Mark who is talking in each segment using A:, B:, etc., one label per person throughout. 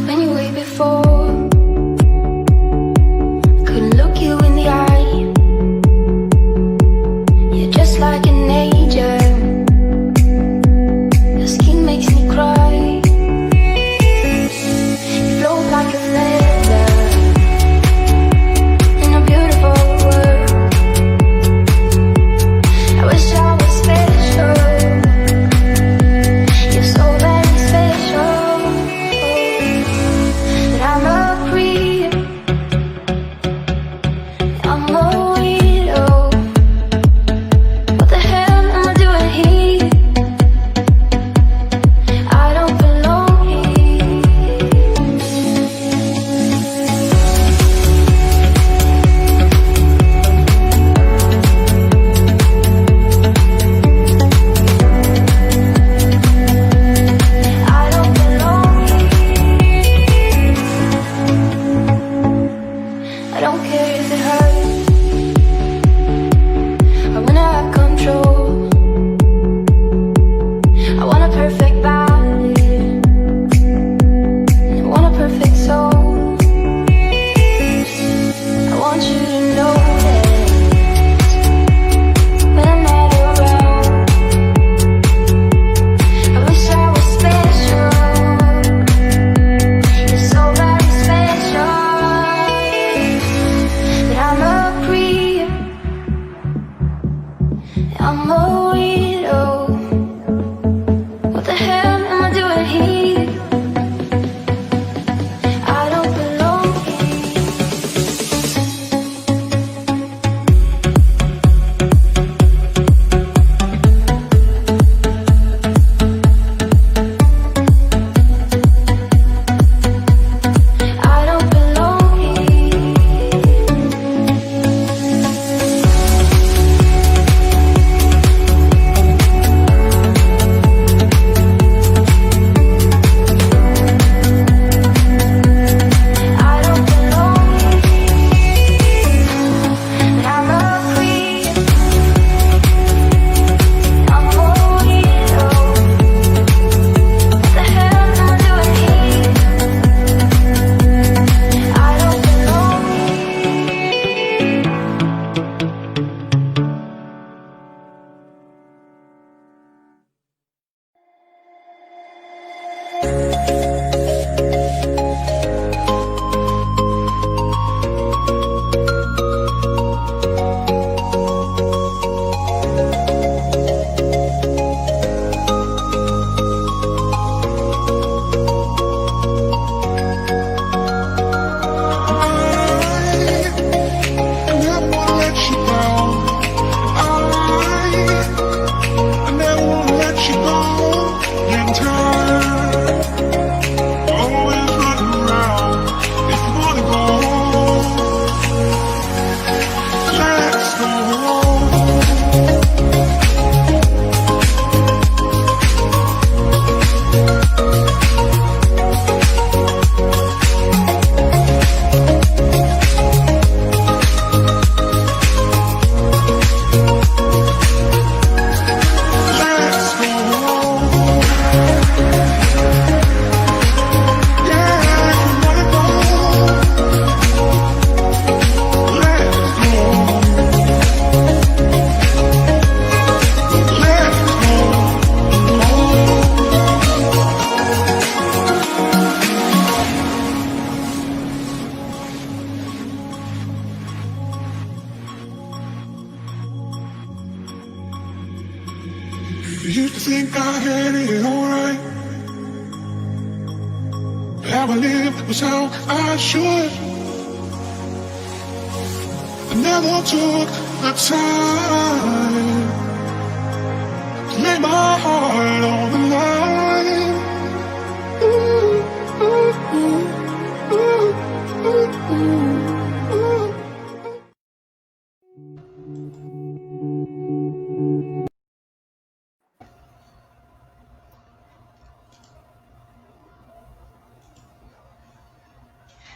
A: When you wait before, couldn't look you in the eye. You're just like an angel. Your skin makes me cry. You float like a feather in a beautiful world. I wish I was special. You're so very special. But I'm a creep. I'm a weirdo. What the hell am I doing here? I don't belong here. I don't belong here. I don't care if it hurts. I wanna have control. I want a perfect body. I want a perfect soul. I want you to know that when I'm not around, I wish I was special. You're so very special. But I'm a creep. I'm a weirdo. What the hell am I doing here? I don't belong here. I don't belong here. I don't belong here. But I'm a creep. I'm a weirdo. What the hell am I doing here? I don't belong here.
B: I never wanna let you down. I never wanna let you go. Getting tired, always running around. If you wanna go, let's go. Let's go. Used to think I had it alright. How I lived was how I should. I never took the time to lay my heart on the line. Ooh, ooh, ooh, ooh, ooh, ooh.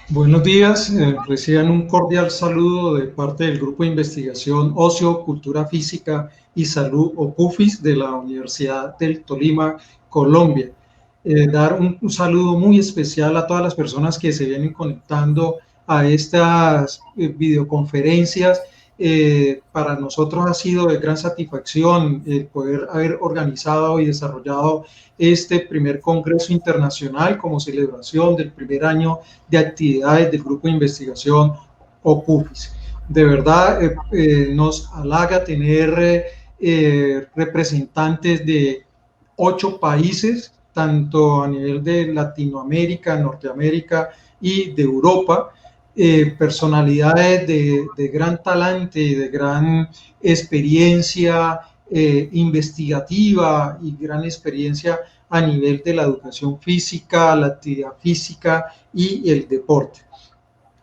C: Buenos días, reciban un cordial saludo de parte del Grupo de Investigación Ocio, Cultura Física y Salud OCUFIS de la Universidad del Tolima, Colombia. Dar un saludo muy especial a todas las personas que se vienen conectando a estas videoconferencias. Para nosotros ha sido de gran satisfacción poder haber organizado y desarrollado este primer Congreso Internacional como celebración del primer año de actividades del Grupo de Investigación OCUFIS. De verdad, nos halaga tener representantes de 8 países, tanto a nivel de Latinoamérica, Norteamérica y de Europa, personalidades de gran talante y de gran experiencia investigativa y gran experiencia a nivel de la educación física, la actividad física y el deporte.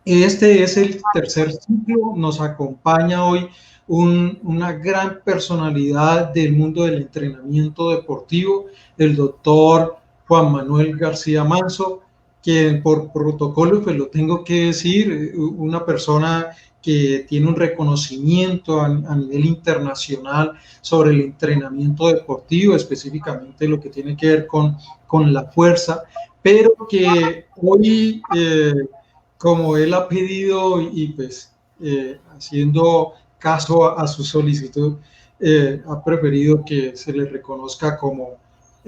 C: Este es el tercer ciclo, nos acompaña hoy una gran personalidad del mundo del entrenamiento deportivo, el doctor Juan Manuel García Manso, quien por protocolo, pues lo tengo que decir, una persona que tiene un reconocimiento a nivel internacional sobre el entrenamiento deportivo, específicamente lo que tiene que ver con la fuerza, pero que hoy como él ha pedido y pues haciendo caso a su solicitud, ha preferido que se le reconozca como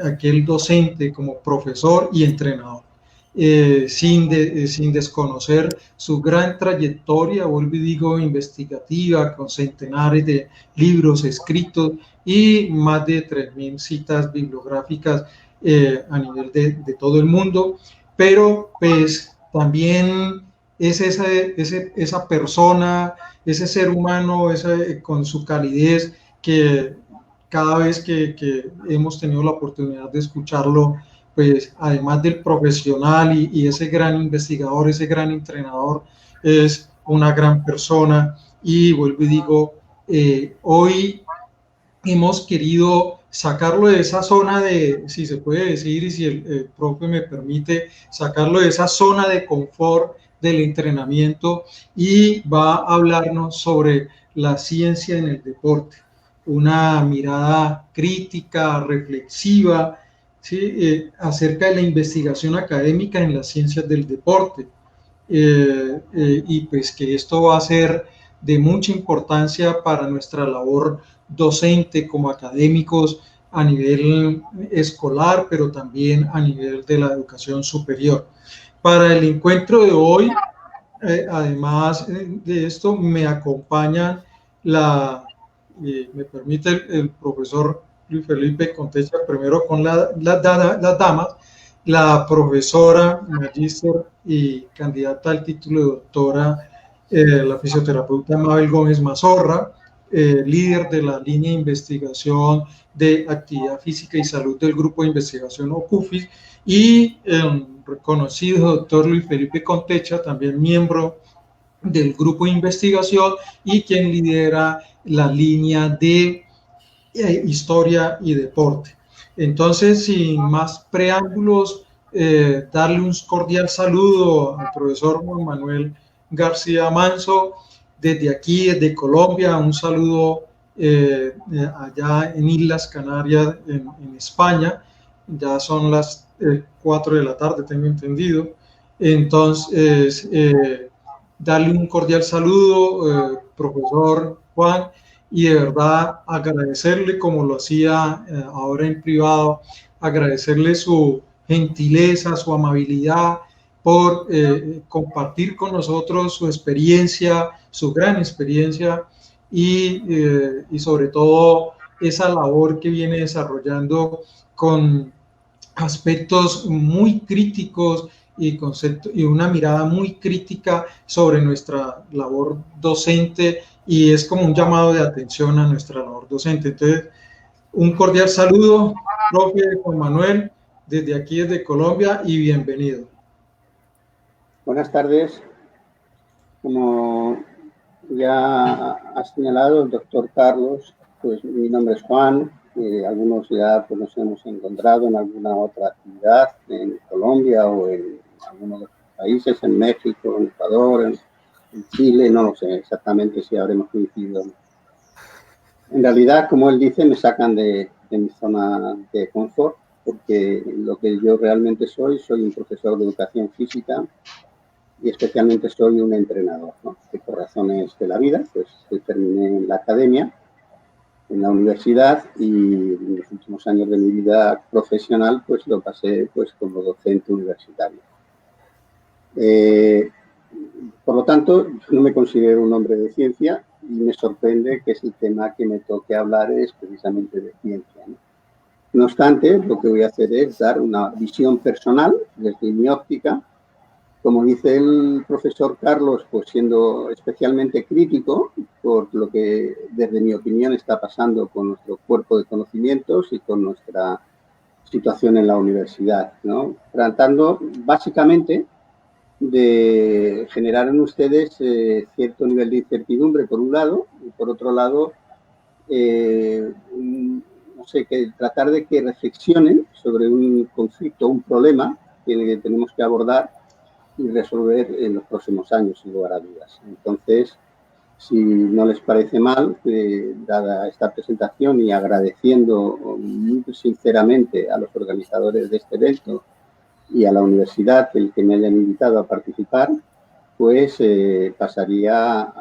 C: aquel docente, como profesor y entrenador, sin desconocer su gran trayectoria, vuelvo y digo, investigativa, con centenares de libros escritos y más de 3.000 citas bibliográficas a nivel de todo el mundo, pero pues también es esa persona, ese ser humano, con su calidez, que cada vez que hemos tenido la oportunidad de escucharlo, pues además del profesional y ese gran investigador, ese gran entrenador, es una gran persona. Y vuelvo y digo, hoy hemos querido sacarlo de esa zona de, si se puede decir, y si el profe me permite, sacarlo de esa zona de confort del entrenamiento, y va a hablarnos sobre la ciencia en el deporte, una mirada crítica, reflexiva, ¿sí? Acerca de la investigación académica en las ciencias del deporte. Y pues que esto va a ser de mucha importancia para nuestra labor docente como académicos a nivel escolar, pero también a nivel de la educación superior. Para el encuentro de hoy, además de esto, me acompañan me permite el profesor Luis Felipe Contecha, primero con las damas, la profesora, magíster y candidata al título de doctora, la fisioterapeuta Mabel Gómez Mazorra, líder de la línea de investigación de actividad física y salud del Grupo de Investigación OCUFIS, y el reconocido doctor Luis Felipe Contecha, también miembro del Grupo de Investigación y quien lidera la línea de historia y deporte. Entonces, sin más preámbulos, darle un cordial saludo al profesor Juan Manuel García Manso, desde aquí, desde Colombia, un saludo allá en Islas Canarias, en España. Ya son las 4 de la tarde, tengo entendido. Entonces, darle un cordial saludo, profesor Juan, y de verdad agradecerle, como lo hacía ahora en privado, agradecerle su gentileza, su amabilidad por compartir con nosotros su experiencia, su gran experiencia, y sobre todo esa labor que viene desarrollando con aspectos muy críticos y una mirada muy crítica sobre nuestra labor docente, y es como un llamado de atención a nuestra labor docente. Entonces, un cordial saludo, profe Juan Manuel, desde aquí, desde Colombia, y bienvenido.
D: Buenas tardes. Como ya ha señalado el doctor Carlos, pues mi nombre es Juan. Algunos ya pues, nos hemos encontrado en alguna otra actividad en Colombia o en alguno países, en México, en Ecuador, en Chile, no lo sé exactamente si habremos coincidido. En realidad, como él dice, me sacan de mi zona de confort, porque lo que yo realmente soy un profesor de educación física y especialmente soy un entrenador, ¿no? Que por razones de la vida, pues terminé en la academia, en la universidad, y en los últimos años de mi vida profesional pues lo pasé pues como docente universitario. Por lo tanto, yo no me considero un hombre de ciencia y me sorprende que el tema que me toque hablar es precisamente de ciencia, ¿no? No obstante, lo que voy a hacer es dar una visión personal desde mi óptica. Como dice el profesor Carlos, pues siendo especialmente crítico por lo que, desde mi opinión, está pasando con nuestro cuerpo de conocimientos y con nuestra situación en la universidad, ¿no? Tratando básicamente de generar en ustedes cierto nivel de incertidumbre, por un lado, y por otro lado, no sé, que tratar de que reflexionen sobre un conflicto, un problema que tenemos que abordar y resolver en los próximos años, sin lugar a dudas. Entonces, si no les parece mal, dada esta presentación y agradeciendo muy sinceramente a los organizadores de este evento y a la universidad el que me hayan invitado a participar, pues pasaría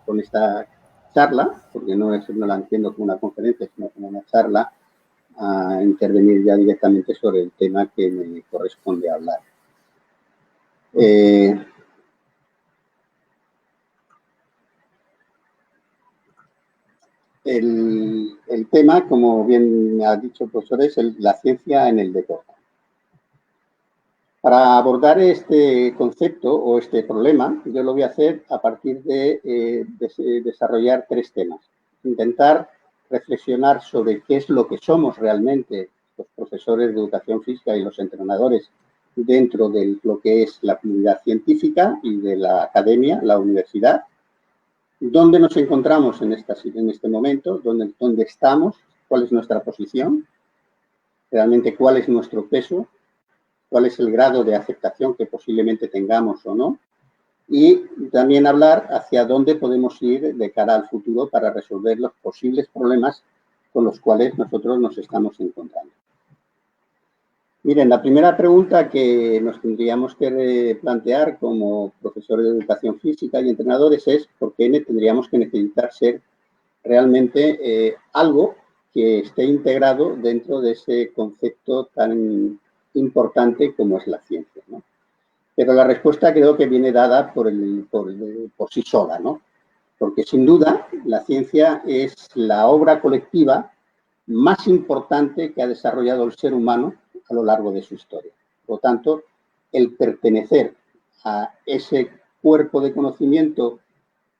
D: con esta charla, porque no la entiendo como una conferencia, sino como una charla, a intervenir ya directamente sobre el tema que me corresponde hablar. El tema, como bien me ha dicho el profesor, es la ciencia en el deporte. Para abordar este concepto o este problema, yo lo voy a hacer a partir de desarrollar tres temas. Intentar reflexionar sobre qué es lo que somos realmente los profesores de educación física y los entrenadores dentro de lo que es la comunidad científica y de la academia, la universidad. ¿Dónde nos encontramos en este momento? ¿Dónde estamos? ¿Cuál es nuestra posición? Realmente, ¿cuál es nuestro peso? ¿Cuál es el grado de aceptación que posiblemente tengamos o no? Y también hablar hacia dónde podemos ir de cara al futuro para resolver los posibles problemas con los cuales nosotros nos estamos encontrando. Miren, la primera pregunta que nos tendríamos que plantear como profesores de educación física y entrenadores es ¿por qué tendríamos que necesitar ser realmente algo que esté integrado dentro de ese concepto tan importante como es la ciencia, ¿no? Pero la respuesta creo que viene dada por sí sola, ¿no? Porque sin duda la ciencia es la obra colectiva más importante que ha desarrollado el ser humano a lo largo de su historia. Por lo tanto, el pertenecer a ese cuerpo de conocimiento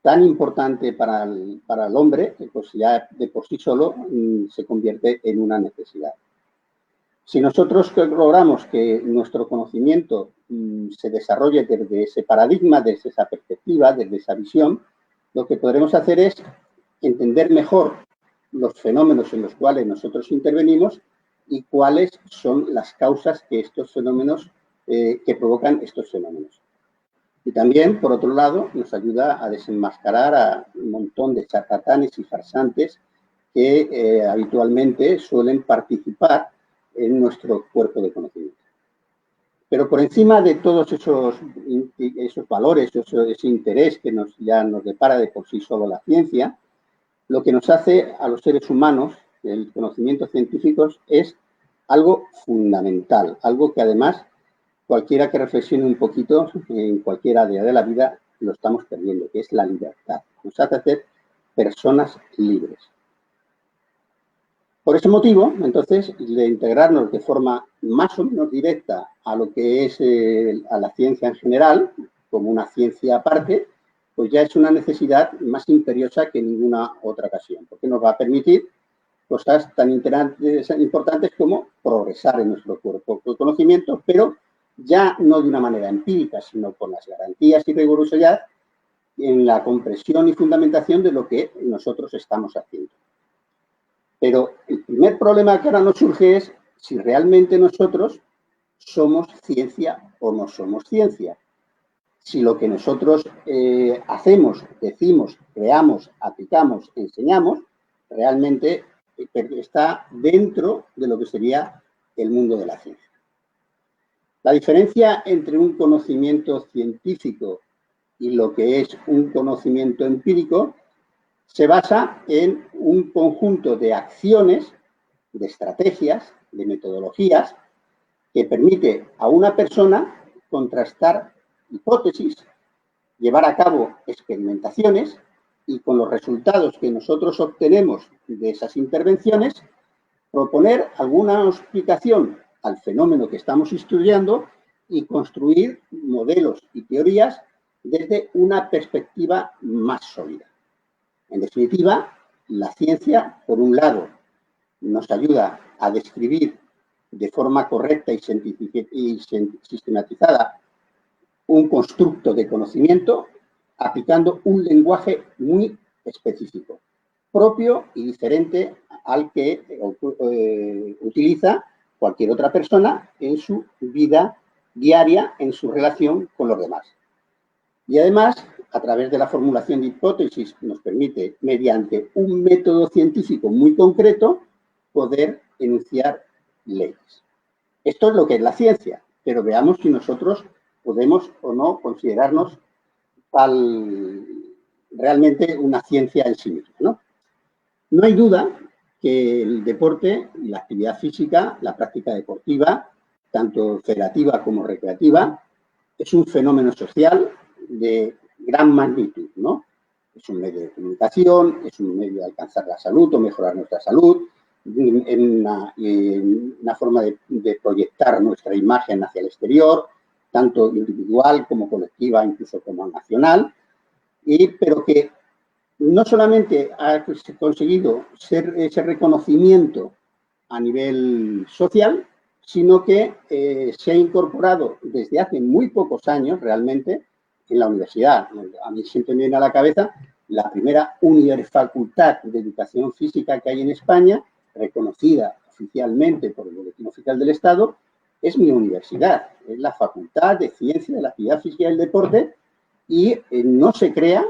D: tan importante para el hombre, pues ya de por sí solo se convierte en una necesidad. Si nosotros logramos que nuestro conocimiento se desarrolle desde ese paradigma, desde esa perspectiva, desde esa visión, lo que podremos hacer es entender mejor los fenómenos en los cuales nosotros intervenimos y cuáles son las causas que estos fenómenos, que provocan estos fenómenos. Y también, por otro lado, nos ayuda a desenmascarar a un montón de charlatanes y farsantes que habitualmente suelen participar en nuestro cuerpo de conocimiento. Pero por encima de todos esos valores, ese interés que ya nos depara de por sí solo la ciencia, lo que nos hace a los seres humanos, el conocimiento científico, es algo fundamental, algo que además cualquiera que reflexione un poquito en cualquier área de la vida lo estamos perdiendo, que es la libertad. Nos hace ser personas libres. Por ese motivo, entonces, de integrarnos de forma más o menos directa a lo que es a la ciencia en general, como una ciencia aparte, pues ya es una necesidad más imperiosa que en ninguna otra ocasión, porque nos va a permitir cosas tan importantes como progresar en nuestro cuerpo de conocimiento, pero ya no de una manera empírica, sino con las garantías y rigurosidad en la comprensión y fundamentación de lo que nosotros estamos haciendo. Pero el primer problema que ahora nos surge es si realmente nosotros somos ciencia o no somos ciencia. Si lo que nosotros hacemos, decimos, creamos, aplicamos, enseñamos, realmente está dentro de lo que sería el mundo de la ciencia. La diferencia entre un conocimiento científico y lo que es un conocimiento empírico se basa en un conjunto de acciones, de estrategias, de metodologías que permite a una persona contrastar hipótesis, llevar a cabo experimentaciones y con los resultados que nosotros obtenemos de esas intervenciones, proponer alguna explicación al fenómeno que estamos estudiando y construir modelos y teorías desde una perspectiva más sólida. En definitiva, la ciencia, por un lado, nos ayuda a describir de forma correcta y sistematizada un constructo de conocimiento aplicando un lenguaje muy específico, propio y diferente al que utiliza cualquier otra persona en su vida diaria, en su relación con los demás. Y además, a través de la formulación de hipótesis, nos permite, mediante un método científico muy concreto, poder enunciar leyes. Esto es lo que es la ciencia, pero veamos si nosotros podemos o no considerarnos realmente una ciencia en sí misma, ¿no? No hay duda que el deporte, la actividad física, la práctica deportiva, tanto federativa como recreativa, es un fenómeno social de gran magnitud, ¿no? Es un medio de comunicación, es un medio de alcanzar la salud o mejorar nuestra salud, en una forma de proyectar nuestra imagen hacia el exterior, tanto individual como colectiva, incluso como nacional, pero que no solamente ha conseguido ser ese reconocimiento a nivel social, sino que se ha incorporado desde hace muy pocos años realmente en la universidad. A mí siempre me viene a la cabeza la primera facultad de educación física que hay en España, reconocida oficialmente por el Boletín Oficial del Estado, es mi universidad, es la Facultad de Ciencia de la Actividad Física y el Deporte, y no se crea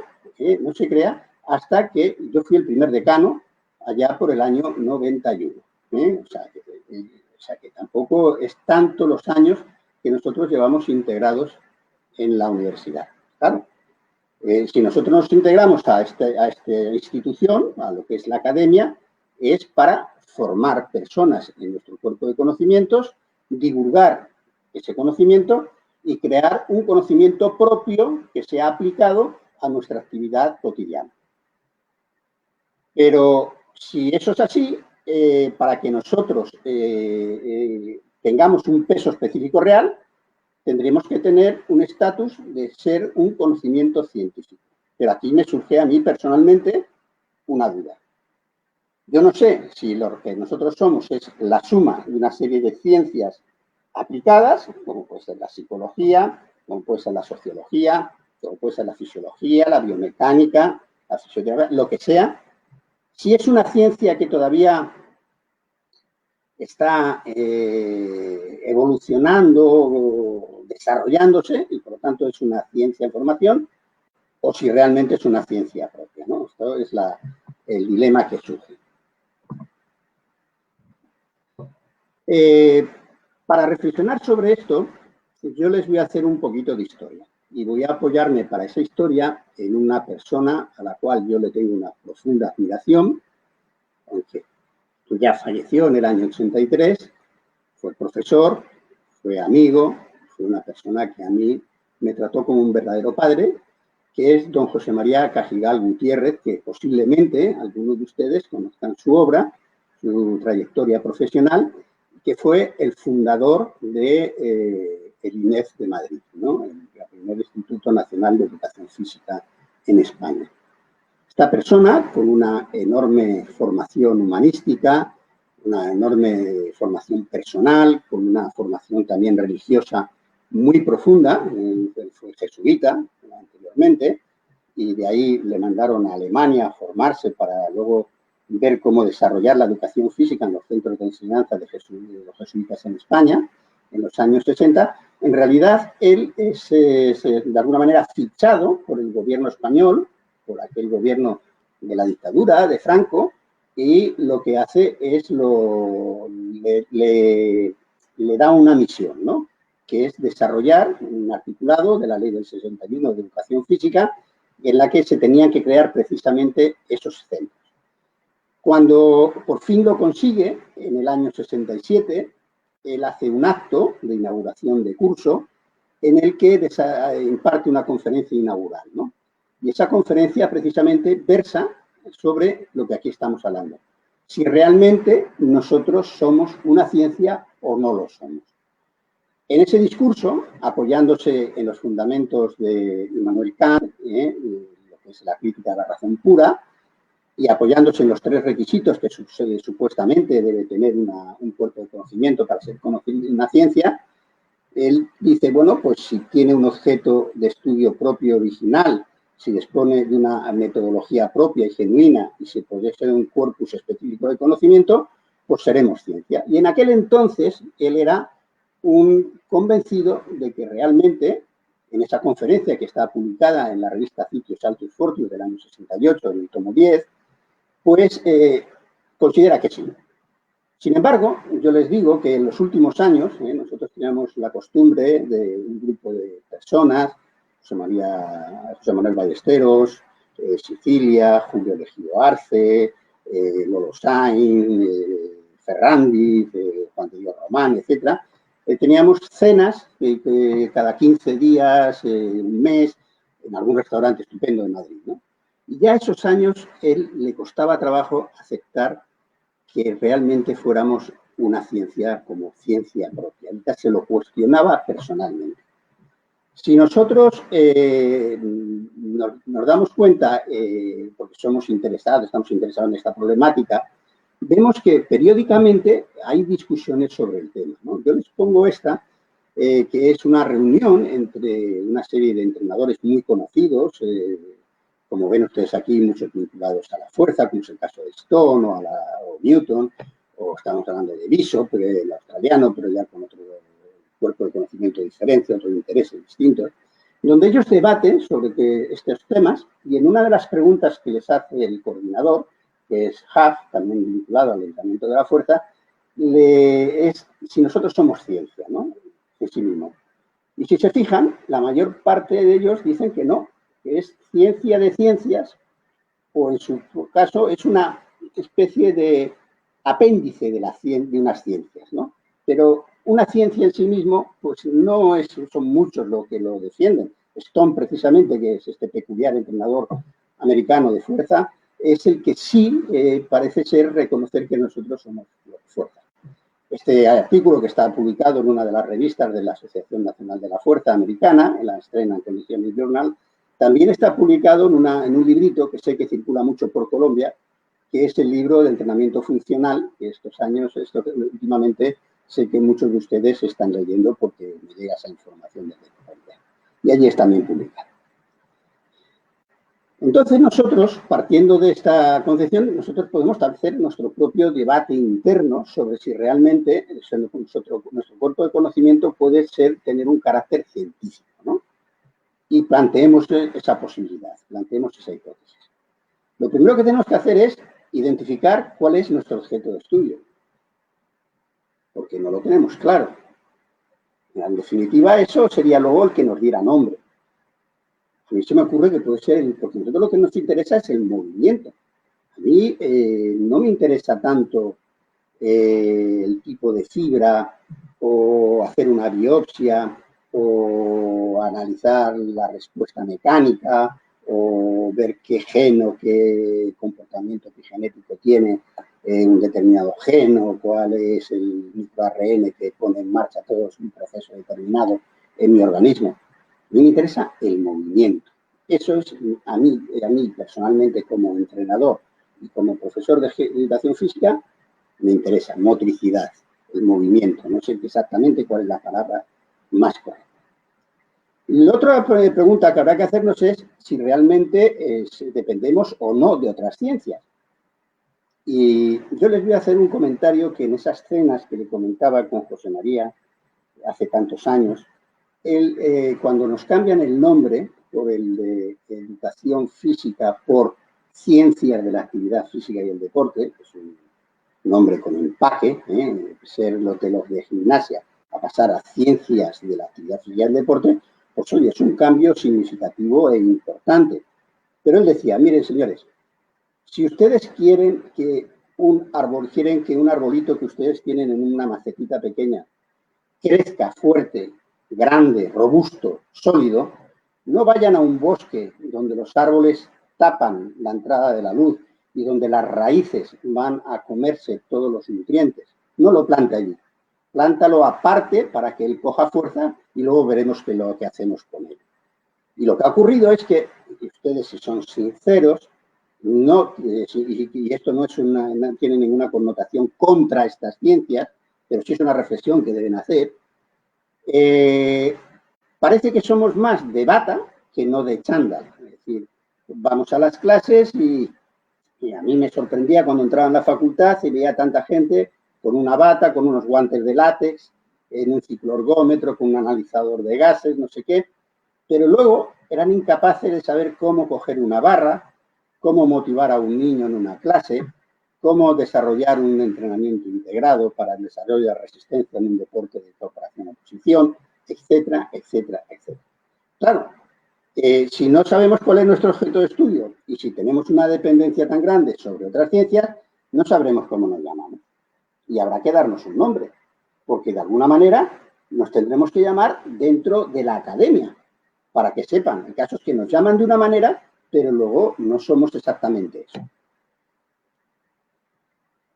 D: hasta que yo fui el primer decano allá por el año 91. O sea que tampoco es tanto los años que nosotros llevamos integrados en la universidad. Claro, si nosotros nos integramos a esta institución, a lo que es la academia, es para formar personas en nuestro cuerpo de conocimientos, divulgar ese conocimiento y crear un conocimiento propio que sea aplicado a nuestra actividad cotidiana. Pero si eso es así, para que nosotros tengamos un peso específico real, tendremos que tener un estatus de ser un conocimiento científico. Pero aquí me surge a mí personalmente una duda. Yo no sé si lo que nosotros somos es la suma de una serie de ciencias aplicadas, como puede ser la psicología, como puede ser la sociología, como puede ser la fisiología, la biomecánica, la fisioterapia, lo que sea. Si es una ciencia que todavía está evolucionando, desarrollándose, y por lo tanto es una ciencia en formación, o si realmente es una ciencia propia, ¿no? Esto es el dilema que surge. Para reflexionar sobre esto, yo les voy a hacer un poquito de historia y voy a apoyarme para esa historia en una persona a la cual yo le tengo una profunda admiración, aunque ya falleció en el año 83, fue profesor, fue amigo, fue una persona que a mí me trató como un verdadero padre, que es don José María Cajigal Gutiérrez, que posiblemente algunos de ustedes conozcan su obra, su trayectoria profesional, que fue el fundador de el INEF de Madrid, ¿no? El primer Instituto Nacional de Educación Física en España. Esta persona, con una enorme formación humanística, una enorme formación personal, con una formación también religiosa muy profunda, fue jesuita anteriormente, y de ahí le mandaron a Alemania a formarse para luego ver cómo desarrollar la educación física en los centros de enseñanza de los jesuitas en España, en los años 60, en realidad él es de alguna manera fichado por el gobierno español, por aquel gobierno de la dictadura de Franco, y lo que hace es le da una misión, ¿no? Que es desarrollar un articulado de la Ley del 61 de Educación Física, en la que se tenían que crear precisamente esos centros. Cuando por fin lo consigue, en el año 67, él hace un acto de inauguración de curso en el que imparte una conferencia inaugural, ¿no? Y esa conferencia precisamente versa sobre lo que aquí estamos hablando. Si realmente nosotros somos una ciencia o no lo somos. En ese discurso, apoyándose en los fundamentos de Immanuel Kant, lo que es la crítica de la razón pura, y apoyándose en los 3 requisitos que supuestamente debe tener un cuerpo de conocimiento para ser una ciencia, él dice, bueno, pues si tiene un objeto de estudio propio original, si dispone de una metodología propia y genuina y si posee un corpus específico de conocimiento, pues seremos ciencia. Y en aquel entonces él era un convencido de que realmente, en esa conferencia que está publicada en la revista Citius Altus Fortius del año 68, en el tomo 10, pues considera que sí. Sin embargo, yo les digo que en los últimos años, nosotros teníamos la costumbre de un grupo de personas, José Manuel Ballesteros, Sicilia, Julio Legido Arce, Lolo Sainz, Ferrandi, Juan de Dios Román, etc. Teníamos cenas cada 15 días, un mes, en algún restaurante estupendo de Madrid, ¿no? Y ya esos años él le costaba trabajo aceptar que realmente fuéramos una ciencia como ciencia propia. Ya se lo cuestionaba personalmente. Si nosotros nos damos cuenta, porque estamos interesados en esta problemática, vemos que periódicamente hay discusiones sobre el tema, ¿no? Yo les pongo esta, que es una reunión entre una serie de entrenadores muy conocidos, como ven ustedes aquí, muchos vinculados a la fuerza, como es el caso de Stone o Newton, o estamos hablando de Bishop, el australiano, pero ya con otro cuerpo de conocimiento diferente, otros intereses distintos, donde ellos debaten sobre estos temas y en una de las preguntas que les hace el coordinador, que es Huff, también vinculado al entrenamiento de la fuerza, es si nosotros somos ciencia, ¿no? En sí mismo. Y si se fijan, la mayor parte de ellos dicen que no, que es ciencia de ciencias, o en su caso es una especie de apéndice de unas ciencias, ¿no? Pero una ciencia en sí mismo, pues no son muchos los que lo defienden. Stone, precisamente, que es este peculiar entrenador americano de fuerza, es el que sí parece ser reconocer que nosotros somos fuerza. Este artículo, que está publicado en una de las revistas de la Asociación Nacional de la Fuerza Americana, en la Strength and Conditioning Journal, también está publicado en un librito que sé que circula mucho por Colombia, que es el libro de entrenamiento funcional, que últimamente sé que muchos de ustedes están leyendo porque me llega esa información desde Colombia. Y allí está también publicado. Entonces nosotros, partiendo de esta concepción, nosotros podemos hacer nuestro propio debate interno sobre si realmente nuestro cuerpo de conocimiento puede tener un carácter científico, ¿no? Y planteemos esa posibilidad, planteemos esa hipótesis. Lo primero que tenemos que hacer es identificar cuál es nuestro objeto de estudio, porque no lo tenemos claro. En definitiva, eso sería luego el que nos diera nombre. A mí se me ocurre que puede ser, porque nosotros lo que nos interesa es el movimiento. A mí no me interesa tanto el tipo de fibra o hacer una biopsia o analizar la respuesta mecánica o ver qué gen o qué comportamiento genético tiene un determinado gen o cuál es el microARN que pone en marcha todo un proceso determinado en mi organismo. A mí me interesa el movimiento. Eso es, a mí personalmente como entrenador y como profesor de educación física, me interesa motricidad, el movimiento. No sé exactamente cuál es la palabra más correcta. La otra pregunta que habrá que hacernos es si realmente dependemos o no de otras ciencias. Y yo les voy a hacer un comentario que en esas cenas que le comentaba con José María, hace tantos años, cuando nos cambian el nombre por el de educación física por ciencias de la actividad física y el deporte, que es un nombre con empaque, ser los de gimnasia a pasar a ciencias de la actividad física y el deporte, pues oye, es un cambio significativo e importante. Pero él decía, miren señores, si ustedes quieren que un arbolito que ustedes tienen en una macetita pequeña crezca fuerte, grande, robusto, sólido, no vayan a un bosque donde los árboles tapan la entrada de la luz y donde las raíces van a comerse todos los nutrientes. No lo plante allí. Plántalo aparte para que él coja fuerza y luego veremos qué es lo que hacemos con él. Y lo que ha ocurrido es que ustedes, si son sinceros, y esto no tiene ninguna connotación contra estas ciencias, pero sí es una reflexión que deben hacer, parece que somos más de bata que no de chándal. Es decir, vamos a las clases y a mí me sorprendía cuando entraba en la facultad y veía tanta gente con una bata, con unos guantes de látex, en un cicloergómetro, con un analizador de gases, no sé qué, pero luego eran incapaces de saber cómo coger una barra, cómo motivar a un niño en una clase, cómo desarrollar un entrenamiento integrado para el desarrollo de resistencia en un deporte de cooperación oposición, etcétera, etcétera, etcétera. Claro, si no sabemos cuál es nuestro objeto de estudio y si tenemos una dependencia tan grande sobre otras ciencias, no sabremos cómo nos llamamos. Y habrá que darnos un nombre, porque de alguna manera nos tendremos que llamar dentro de la academia, para que sepan. El caso es que nos llaman de una manera, pero luego no somos exactamente eso.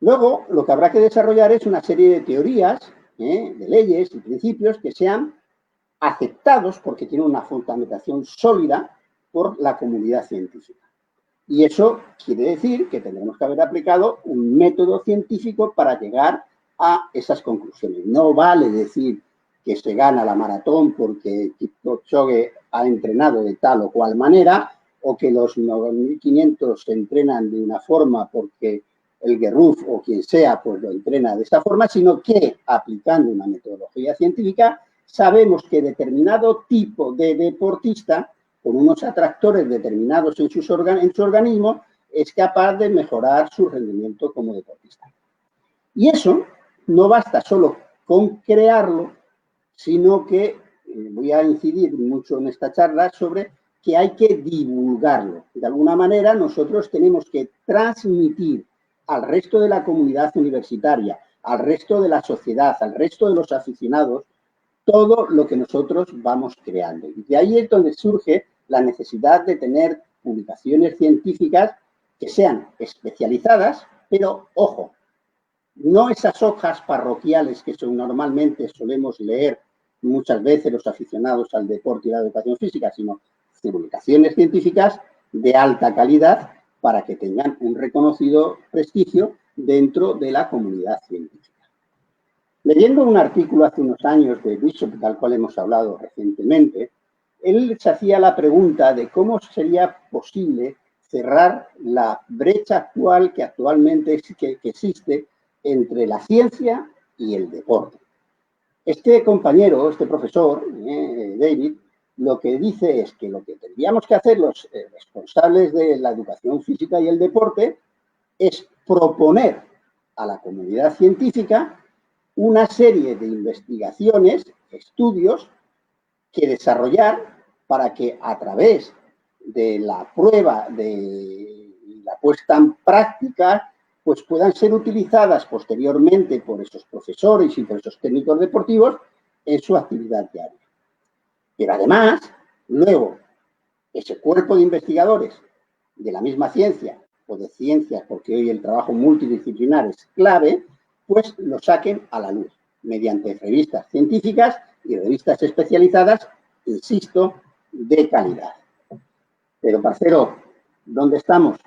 D: Luego, lo que habrá que desarrollar es una serie de teorías, de leyes y principios que sean aceptados porque tienen una fundamentación sólida por la comunidad científica. Y eso quiere decir que tendremos que haber aplicado un método científico para llegar a esas conclusiones. No vale decir que se gana la maratón porque Kipchoge ha entrenado de tal o cual manera, o que los 9.500 se entrenan de una forma porque el Guerruf o quien sea pues lo entrena de esa forma, sino que aplicando una metodología científica sabemos que determinado tipo de deportista con unos atractores determinados en su organismo es capaz de mejorar su rendimiento como deportista. Y eso no basta solo con crearlo, sino que voy a incidir mucho en esta charla sobre que hay que divulgarlo. De alguna manera nosotros tenemos que transmitir al resto de la comunidad universitaria, al resto de la sociedad, al resto de los aficionados, todo lo que nosotros vamos creando. Y de ahí es donde surge la necesidad de tener publicaciones científicas que sean especializadas, pero, ojo, no esas hojas parroquiales que normalmente solemos leer muchas veces los aficionados al deporte y la educación física, sino publicaciones científicas de alta calidad para que tengan un reconocido prestigio dentro de la comunidad científica. Leyendo un artículo hace unos años de Bishop, del cual hemos hablado recientemente, él se hacía la pregunta de cómo sería posible cerrar la brecha actual que actualmente existe entre la ciencia y el deporte. Este compañero, este profesor, David, lo que dice es que lo que tendríamos que hacer los responsables de la educación física y el deporte es proponer a la comunidad científica una serie de investigaciones, estudios, que desarrollar para que a través de la prueba de la puesta en práctica, pues puedan ser utilizadas posteriormente por esos profesores y por esos técnicos deportivos en su actividad diaria. Pero además, luego, ese cuerpo de investigadores de la misma ciencia o de ciencias, porque hoy el trabajo multidisciplinar es clave, pues lo saquen a la luz mediante revistas científicas y revistas especializadas, insisto, de calidad. Pero, parcero, ¿dónde estamos?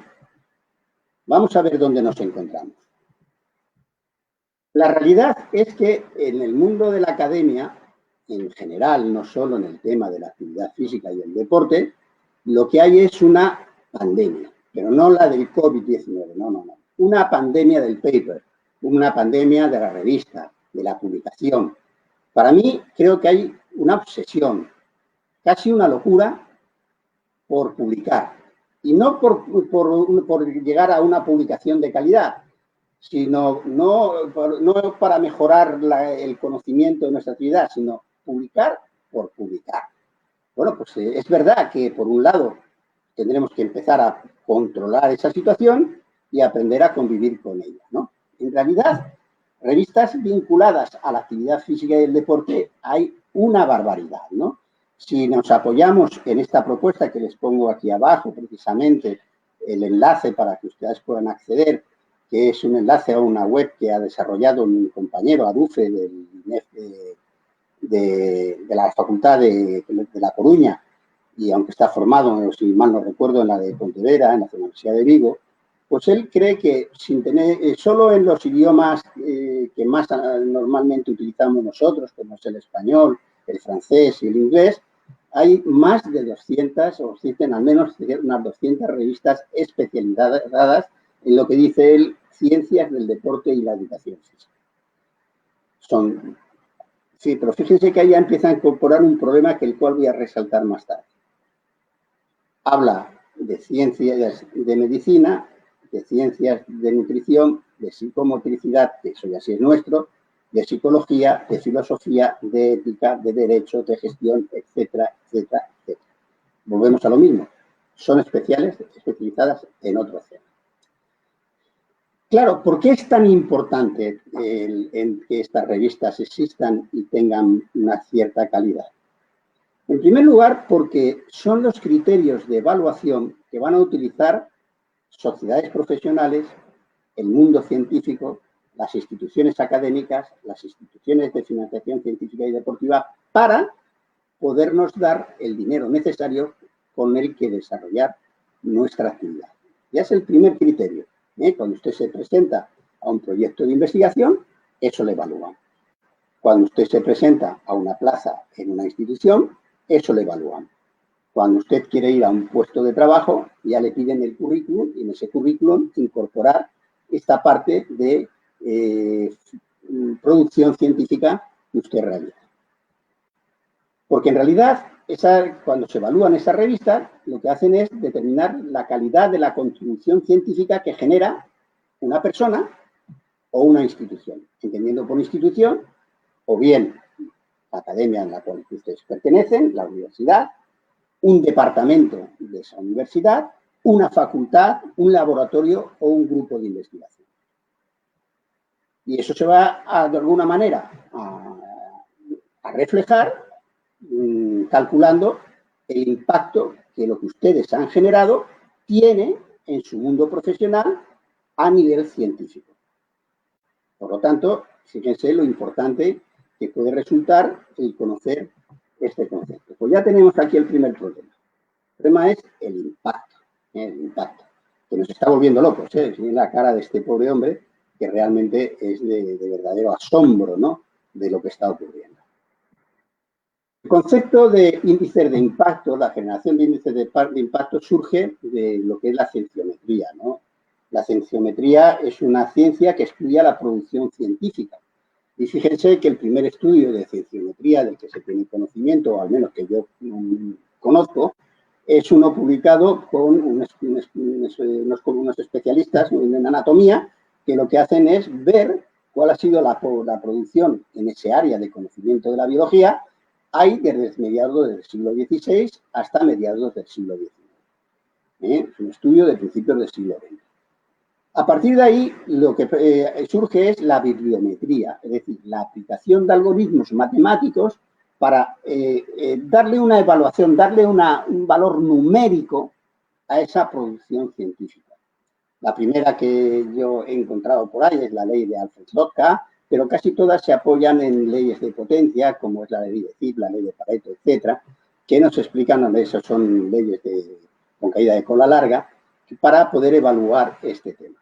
D: Vamos a ver dónde nos encontramos. La realidad es que en el mundo de la academia, en general, no solo en el tema de la actividad física y el deporte, lo que hay es una pandemia, pero no la del COVID-19, no. Una pandemia del paper, una pandemia de la revista, de la publicación. Para mí, creo que hay una obsesión, casi una locura, por publicar. Y no por llegar a una publicación de calidad, sino no para mejorar el conocimiento de nuestra actividad, sino publicar por publicar. Bueno, pues es verdad que, por un lado, tendremos que empezar a controlar esa situación y aprender a convivir con ella, ¿no? En realidad, revistas vinculadas a la actividad física y el deporte hay una barbaridad, ¿no? Si nos apoyamos en esta propuesta que les pongo aquí abajo, precisamente el enlace para que ustedes puedan acceder, que es un enlace a una web que ha desarrollado mi compañero Arufe del INEF de la Facultad de La Coruña, y aunque está formado, si mal no recuerdo, en la de Pontevedra, en la Universidad de Vigo, pues él cree que sin tener, solo en los idiomas que más normalmente utilizamos nosotros, como es el español, el francés y el inglés, hay más de 200, o existen al menos unas 200 revistas especializadas en lo que dice él, ciencias del deporte y la educación física. Sí, pero fíjense que ahí ya empieza a incorporar un problema que el cual voy a resaltar más tarde. Habla de ciencias de medicina, de ciencias de nutrición, de psicomotricidad, que eso ya sí es nuestro, de psicología, de filosofía, de ética, de derecho, de gestión, etcétera, etcétera, etcétera. Volvemos a lo mismo. Son especializadas en otro tema. Claro, ¿por qué es tan importante que estas revistas existan y tengan una cierta calidad? En primer lugar, porque son los criterios de evaluación que van a utilizar sociedades profesionales, el mundo científico, las instituciones académicas, las instituciones de financiación científica y deportiva, para podernos dar el dinero necesario con el que desarrollar nuestra actividad. Ya es el primer criterio. Cuando usted se presenta a un proyecto de investigación, eso le evalúan. Cuando usted se presenta a una plaza en una institución, eso le evalúan. Cuando usted quiere ir a un puesto de trabajo, ya le piden el currículum y en ese currículum incorporar esta parte de producción científica que usted realiza. Porque en realidad, cuando se evalúan esas revistas, lo que hacen es determinar la calidad de la contribución científica que genera una persona o una institución. Entendiendo por institución, o bien la academia en la cual ustedes pertenecen, la universidad, un departamento de esa universidad, una facultad, un laboratorio o un grupo de investigación. Y eso se va de alguna manera a reflejar calculando el impacto que lo que ustedes han generado tiene en su mundo profesional a nivel científico. Por lo tanto, fíjense lo importante que puede resultar el conocer este concepto. Pues ya tenemos aquí el primer problema. El problema es el impacto, que nos está volviendo locos. Tiene la cara de este pobre hombre que realmente es de verdadero asombro, ¿no?, de lo que está ocurriendo. El concepto de índices de impacto, la generación de índices de impacto surge de lo que es la cienciometría, ¿no? La cienciometría es una ciencia que estudia la producción científica. Y fíjense que el primer estudio de cienciometría del que se tiene conocimiento, o al menos que yo conozco, es uno publicado con unos especialistas en anatomía que lo que hacen es ver cuál ha sido la producción en ese área de conocimiento de la biología hay desde mediados del siglo XVI hasta mediados del siglo XIX. Es un estudio de principios del siglo XX. A partir de ahí, lo que surge es la bibliometría, es decir, la aplicación de algoritmos matemáticos para darle una evaluación, darle un valor numérico a esa producción científica. La primera que yo he encontrado por ahí es la ley de Alfred-Slotka, pero casi todas se apoyan en leyes de potencia, como es la ley de Zipf, la ley de Pareto, etcétera, que nos explican, esas son leyes con caída de cola larga, para poder evaluar este tema.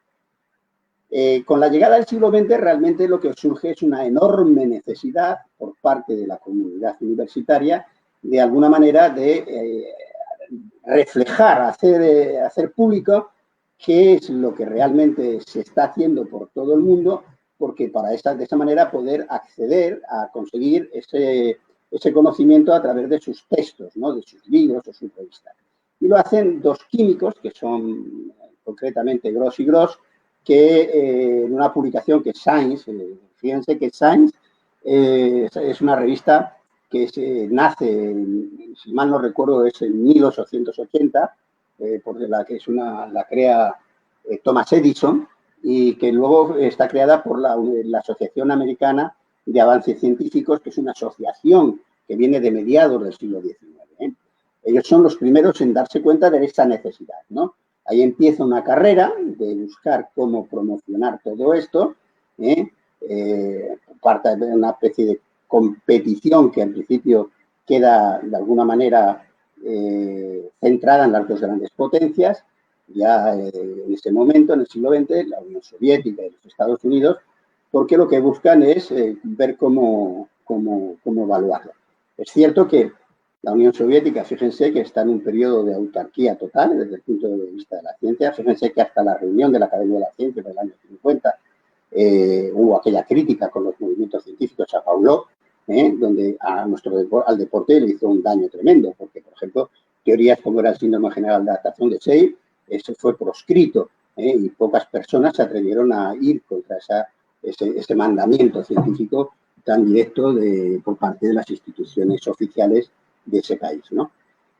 D: Con la llegada del siglo XX, realmente lo que surge es una enorme necesidad por parte de la comunidad universitaria, de alguna manera, de reflejar, hacer público qué es lo que realmente se está haciendo por todo el mundo, porque de esa manera poder acceder a conseguir ese conocimiento a través de sus textos, ¿no? De sus libros o sus revistas. Y lo hacen dos químicos, que son concretamente Gross y Gross, que en una publicación que es Science, fíjense que Science es una revista que nace, si mal no recuerdo, es en 1880, por la que la crea Thomas Edison, y que luego está creada por la Asociación Americana de Avances Científicos, que es una asociación que viene de mediados del siglo XIX. Ellos son los primeros en darse cuenta de esta necesidad, ¿no? Ahí empieza una carrera de buscar cómo promocionar todo esto, parte de una especie de competición que al principio queda de alguna manera centrada en las dos grandes potencias. Ya en ese momento, en el siglo XX, la Unión Soviética y los Estados Unidos, porque lo que buscan es ver cómo evaluarlo. Es cierto que la Unión Soviética, fíjense que está en un periodo de autarquía total desde el punto de vista de la ciencia. Fíjense que hasta la reunión de la Academia de la Ciencia del año 50 hubo aquella crítica con los movimientos científicos a Pavlov, donde al deporte le hizo un daño tremendo, porque, por ejemplo, teorías como era el síndrome general de adaptación de Say, eso fue proscrito, y pocas personas se atrevieron a ir contra ese mandamiento científico tan directo por parte de las instituciones oficiales de ese país, ¿no?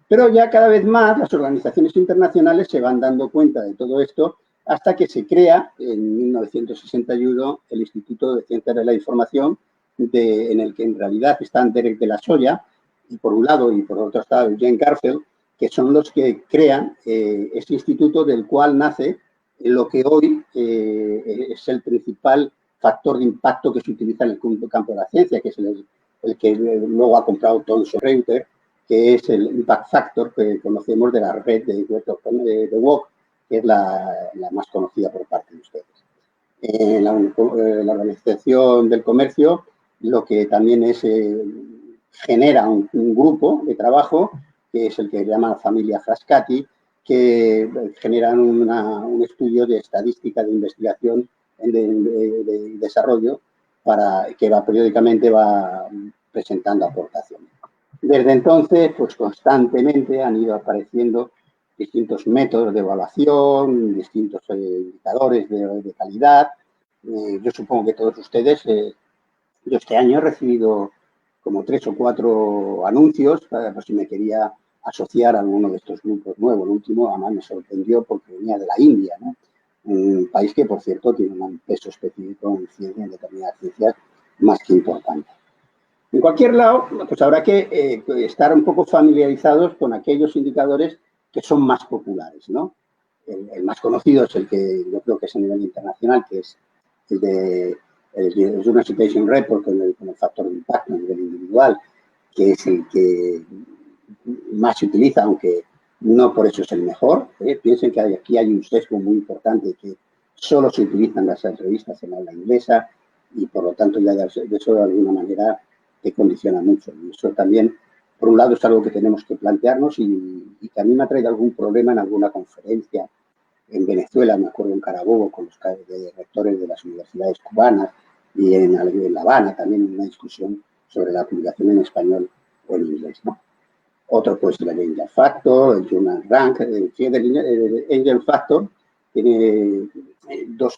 D: Pero ya cada vez más las organizaciones internacionales se van dando cuenta de todo esto hasta que se crea en 1961 el Instituto de Ciencias de la Información, en el que en realidad están Derek de la Soya, y por un lado, y por otro está Eugene Garfield, que son los que crean este instituto del cual nace lo que hoy es el principal factor de impacto que se utiliza en el campo de la ciencia, que es el que luego ha comprado Thomson Reuters, que es el impact factor que conocemos de la red de WOC, que es la más conocida por parte de ustedes. La Organización del Comercio lo que también genera un grupo de trabajo, que es el que llama familia Frascati, que generan un estudio de estadística de investigación de desarrollo que periódicamente va presentando aportaciones. Desde entonces, pues constantemente han ido apareciendo distintos métodos de evaluación, distintos indicadores de calidad. Yo supongo que todos ustedes, yo este año he recibido como 3 o 4 anuncios por si me quería asociar a alguno de estos grupos nuevos. El último, además, me sorprendió porque venía de la India, ¿no? Un país que, por cierto, tiene un peso específico en determinadas ciencias más que importante. En cualquier lado, pues habrá que estar un poco familiarizados con aquellos indicadores que son más populares, ¿no? El más conocido es el que yo creo que es a nivel internacional, que es el de Journal Citation Report con el factor de impacto a nivel individual, que es el que más se utiliza, aunque no por eso es el mejor. Piensen que aquí hay un sesgo muy importante, que solo se utilizan las revistas en habla inglesa y por lo tanto ya de eso de alguna manera te condiciona mucho. Y eso también, por un lado, es algo que tenemos que plantearnos y que a mí me ha traído algún problema en alguna conferencia en Venezuela, me acuerdo en Carabobo, con los rectores de las universidades cubanas y en La Habana también una discusión sobre la publicación en español o en inglés, ¿no? Otro pues el Angel Factor, el Journal Rank. El Angel Factor tiene dos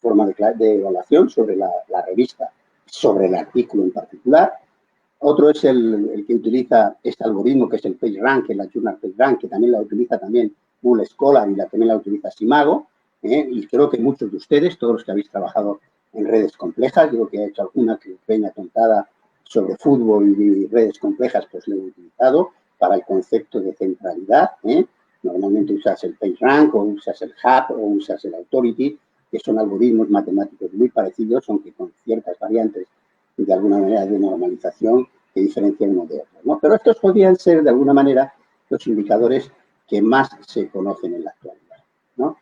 D: formas de evaluación sobre la revista, sobre el artículo en particular. Otro es el que utiliza este algoritmo, que es el PageRank, la Journal PageRank, que también la utiliza también Google Scholar y también la utiliza Simago. Y creo que muchos de ustedes, todos los que habéis trabajado en redes complejas, yo que he hecho alguna pequeña tontada sobre fútbol y redes complejas, pues lo he utilizado para el concepto de centralidad. Normalmente usas el PageRank o usas el Hub o usas el Authority, que son algoritmos matemáticos muy parecidos, aunque con ciertas variantes de alguna manera de normalización que diferencian uno de otro, ¿no? Pero estos podrían ser de alguna manera los indicadores que más se conocen en la actualidad, ¿no?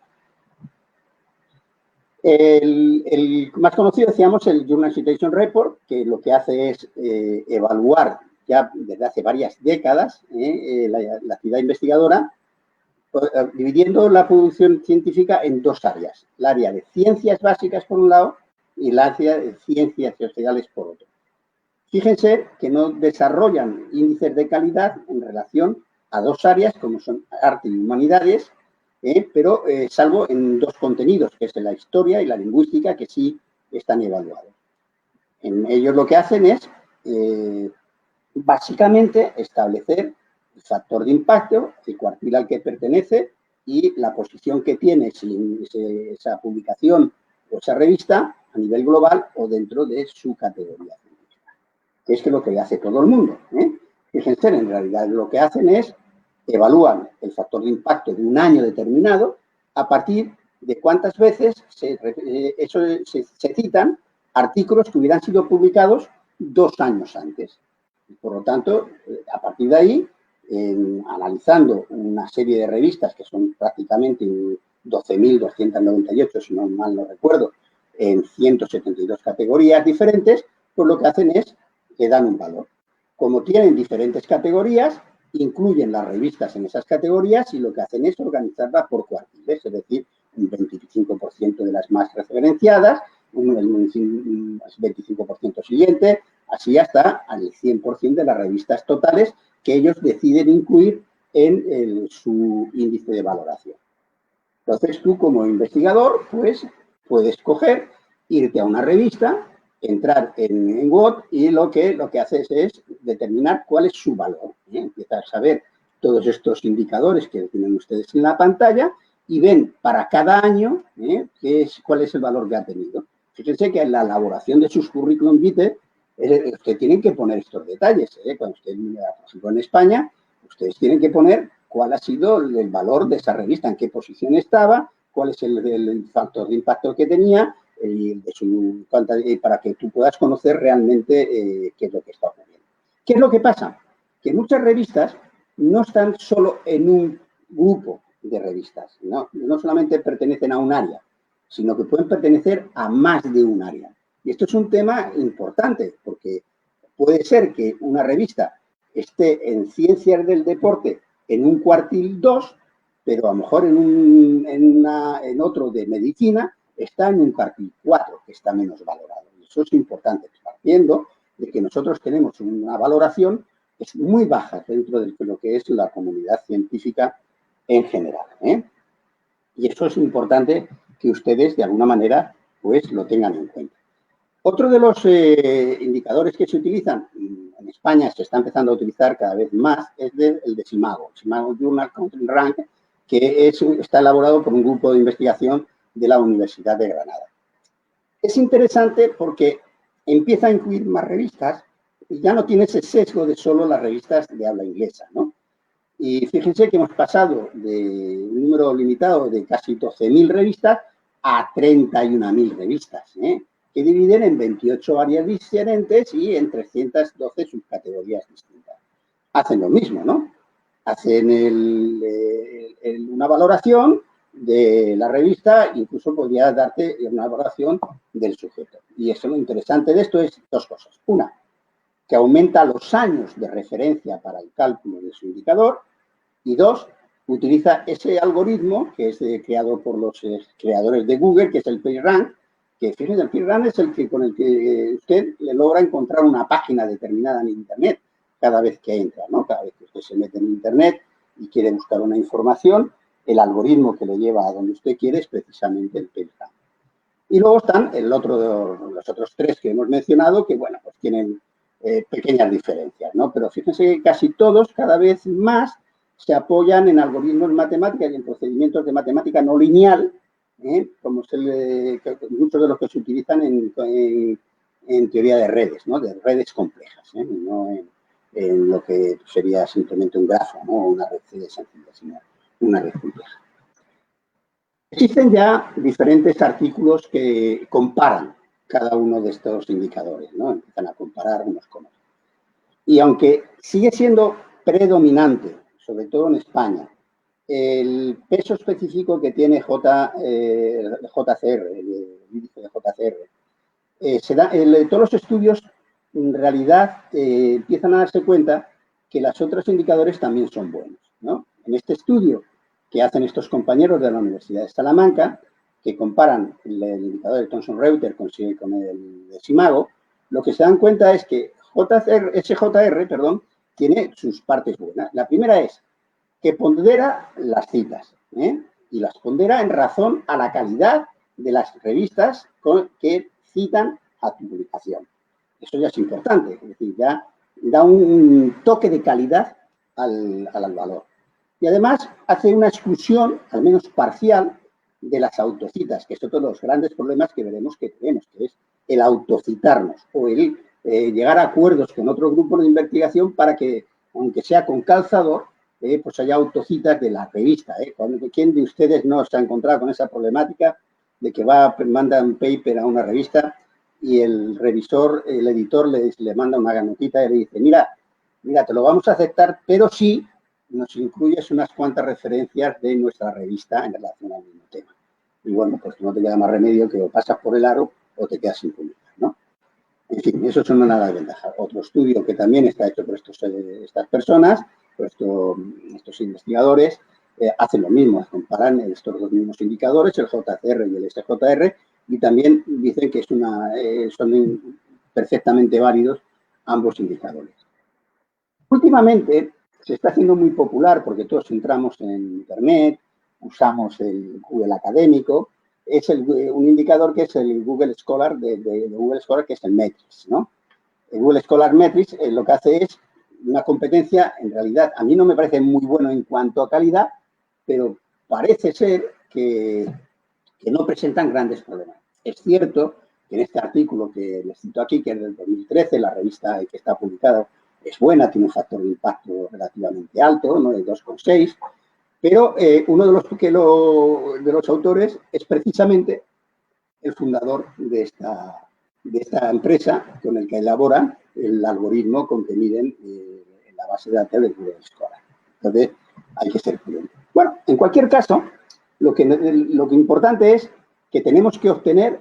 D: El más conocido, decíamos, el Journal Citation Report, que lo que hace es evaluar ya desde hace varias décadas la actividad investigadora, dividiendo la producción científica en dos áreas. El área de ciencias básicas, por un lado, y la de ciencias sociales por otro. Fíjense que no desarrollan índices de calidad en relación a dos áreas como son arte y humanidades, pero salvo en dos contenidos, que es la historia y la lingüística, que sí están evaluados. En ellos lo que hacen es básicamente establecer el factor de impacto, el cuartil al que pertenece y la posición que tiene esa publicación o esa revista a nivel global o dentro de su categoría. Que es lo que hace todo el mundo. Fíjense, en realidad lo que hacen es evalúan el factor de impacto de un año determinado a partir de cuántas veces se citan artículos que hubieran sido publicados 2 años antes. Y por lo tanto, a partir de ahí, analizando una serie de revistas que son prácticamente 12.298, si no mal no recuerdo, en 172 categorías diferentes, pues lo que hacen es que dan un valor. Como tienen diferentes categorías, incluyen las revistas en esas categorías y lo que hacen es organizarlas por cuartiles, es decir, un 25% de las más referenciadas, un 25% siguiente, así hasta el 100% de las revistas totales que ellos deciden incluir en su índice de valoración. Entonces, tú como investigador, pues, puedes coger, irte a una revista, entrar en Word y lo que haces es determinar cuál es su valor. Empiezas a ver todos estos indicadores que tienen ustedes en la pantalla y ven para cada año cuál es el valor que ha tenido. Fíjense que en la elaboración de sus currículum vitae usted tienen que poner estos detalles. Cuando usted, por ejemplo, en España, ustedes tienen que poner cuál ha sido el valor de esa revista, en qué posición estaba, cuál es el factor de impacto que tenía, para que tú puedas conocer realmente qué es lo que está ocurriendo. ¿Qué es lo que pasa? Que muchas revistas no están solo en un grupo de revistas, no solamente pertenecen a un área, sino que pueden pertenecer a más de un área. Y esto es un tema importante, porque puede ser que una revista esté en ciencias del deporte en un cuartil 2, pero a lo mejor en otro de medicina está en un cuartil 4, que está menos valorado. Y eso es importante, partiendo de que nosotros tenemos una valoración que es muy baja dentro de lo que es la comunidad científica en general. Y eso es importante que ustedes, de alguna manera, pues lo tengan en cuenta. Otro de los indicadores que se utilizan, en España se está empezando a utilizar cada vez más, es el de SIMAGO, SIMAGO Journal Country Rank, que está elaborado por un grupo de investigación de la Universidad de Granada. Es interesante porque empieza a incluir más revistas y ya no tiene ese sesgo de solo las revistas de habla inglesa, ¿no? Y fíjense que hemos pasado de un número limitado de casi 12.000 revistas a 31.000 revistas, que dividen en 28 áreas diferentes y en 312 subcategorías distintas. Hacen lo mismo, ¿no? Hacen una valoración de la revista, incluso podría darte una valoración del sujeto. Y eso, lo interesante de esto es dos cosas. Una, que aumenta los años de referencia para el cálculo de su indicador. Y dos, utiliza ese algoritmo que es creado por los creadores de Google, que es el PageRank, que fíjense, el PageRank es con el que usted le logra encontrar una página determinada en Internet cada vez que entra, ¿no? Cada vez que usted se mete en Internet y quiere buscar una información, el algoritmo que le lleva a donde usted quiere es precisamente el PageRank. Y luego están los otros tres que hemos mencionado, que, bueno, pues tienen pequeñas diferencias, ¿no? Pero fíjense que casi todos, cada vez más, se apoyan en algoritmos matemáticos y en procedimientos de matemática no lineal, como muchos de los que se utilizan en teoría de redes, ¿no? De redes complejas, no en lo que sería simplemente un grafo, ¿no? Una red sencilla, sino una red compleja. Existen ya diferentes artículos que comparan cada uno de estos indicadores, ¿no? Empiezan a comparar unos con otros. Y aunque sigue siendo predominante, sobre todo en España, el peso específico que tiene JCR, el índice de JCR, todos los estudios en realidad empiezan a darse cuenta que los otros indicadores también son buenos, ¿no? En este estudio que hacen estos compañeros de la Universidad de Salamanca, que comparan el indicador de Thomson-Reuters con el de SIMAGO, lo que se dan cuenta es que SJR tiene sus partes buenas. La primera es que pondera las citas, y las pondera en razón a la calidad de las revistas que citan a tu publicación. Eso ya es importante, es decir, ya da un toque de calidad al valor. Y además hace una exclusión, al menos parcial, de las autocitas, que es otro de los grandes problemas que veremos que tenemos, que es el autocitarnos o el llegar a acuerdos con otros grupos de investigación para que, aunque sea con calzador, pues haya autocitas de la revista. ¿Quién de ustedes no se ha encontrado con esa problemática de que manda un paper a una revista y el revisor, el editor le manda una notita y le dice, mira, te lo vamos a aceptar, pero sí nos incluyes unas cuantas referencias de nuestra revista en relación al mismo tema? Y bueno, pues no te queda más remedio que o pasas por el aro o te quedas sin publicar, ¿no? En fin, eso son una de las ventajas. Otro estudio que también está hecho por estas personas, por estos investigadores, hacen lo mismo, comparan estos dos mismos indicadores, el JCR y el SJR, y también dicen que son perfectamente válidos ambos indicadores. Últimamente se está haciendo muy popular porque todos entramos en Internet, usamos el Google académico, es un indicador que es el Google Scholar de Google Scholar, que es el Metrics, ¿no? El Google Scholar Metrics lo que hace es una competencia, en realidad, a mí no me parece muy bueno en cuanto a calidad, pero parece ser que no presentan grandes problemas. Es cierto que en este artículo que les cito aquí, que es del 2013, la revista que está publicada es buena, tiene un factor de impacto relativamente alto, ¿no?, de 2,6, pero uno de los autores es precisamente el fundador de esta empresa con el que elaboran el algoritmo con que miden en la base de datos del Google Scholar. Entonces, hay que ser prudente. Bueno, en cualquier caso, lo que importante es que tenemos que obtener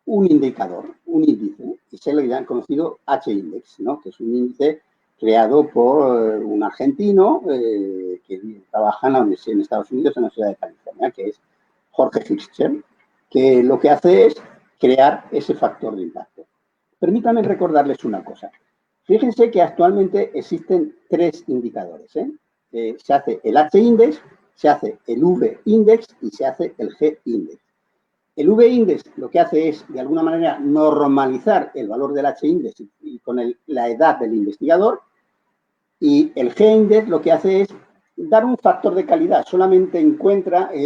D: un indicador, un índice, y se lo han conocido H-Index, ¿no?, que es un índice creado por un argentino que trabaja en Estados Unidos, en la ciudad de California, que es Jorge Fischer, que lo que hace es crear ese factor de impacto. Permítanme recordarles una cosa. Fíjense que actualmente existen 3 indicadores. Se hace el H-Index, se hace el V-Index y se hace el G-Index. El V-Index lo que hace es, de alguna manera, normalizar el valor del H-Index y con la edad del investigador. Y el G-Index lo que hace es dar un factor de calidad. Solamente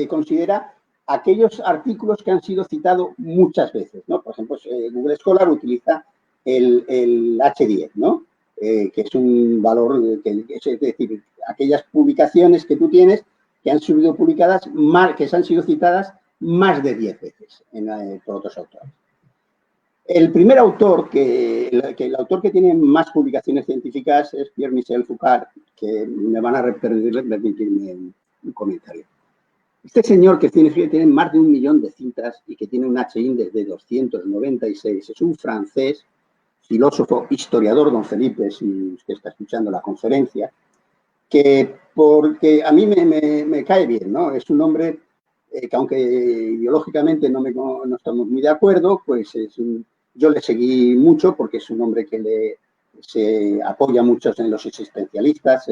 D: considera aquellos artículos que han sido citados muchas veces, ¿no? Por ejemplo, Google Scholar utiliza el H10, ¿no? Que es un valor, es decir, aquellas publicaciones que tú tienes que han sido publicadas, que se han sido citadas más de 10 veces por otros autores. El primer autor, el autor que tiene más publicaciones científicas es Pierre-Michel Foucault, que me van a permitirme un comentario. Este señor que tiene más de 1 millón de citas y que tiene un H-Index de 296, es un francés, filósofo, historiador, don Felipe, si usted está escuchando la conferencia, porque a mí me cae bien, ¿no? Es un hombre que aunque ideológicamente no estamos muy de acuerdo, pues yo le seguí mucho porque es un hombre que se apoya mucho en los existencialistas,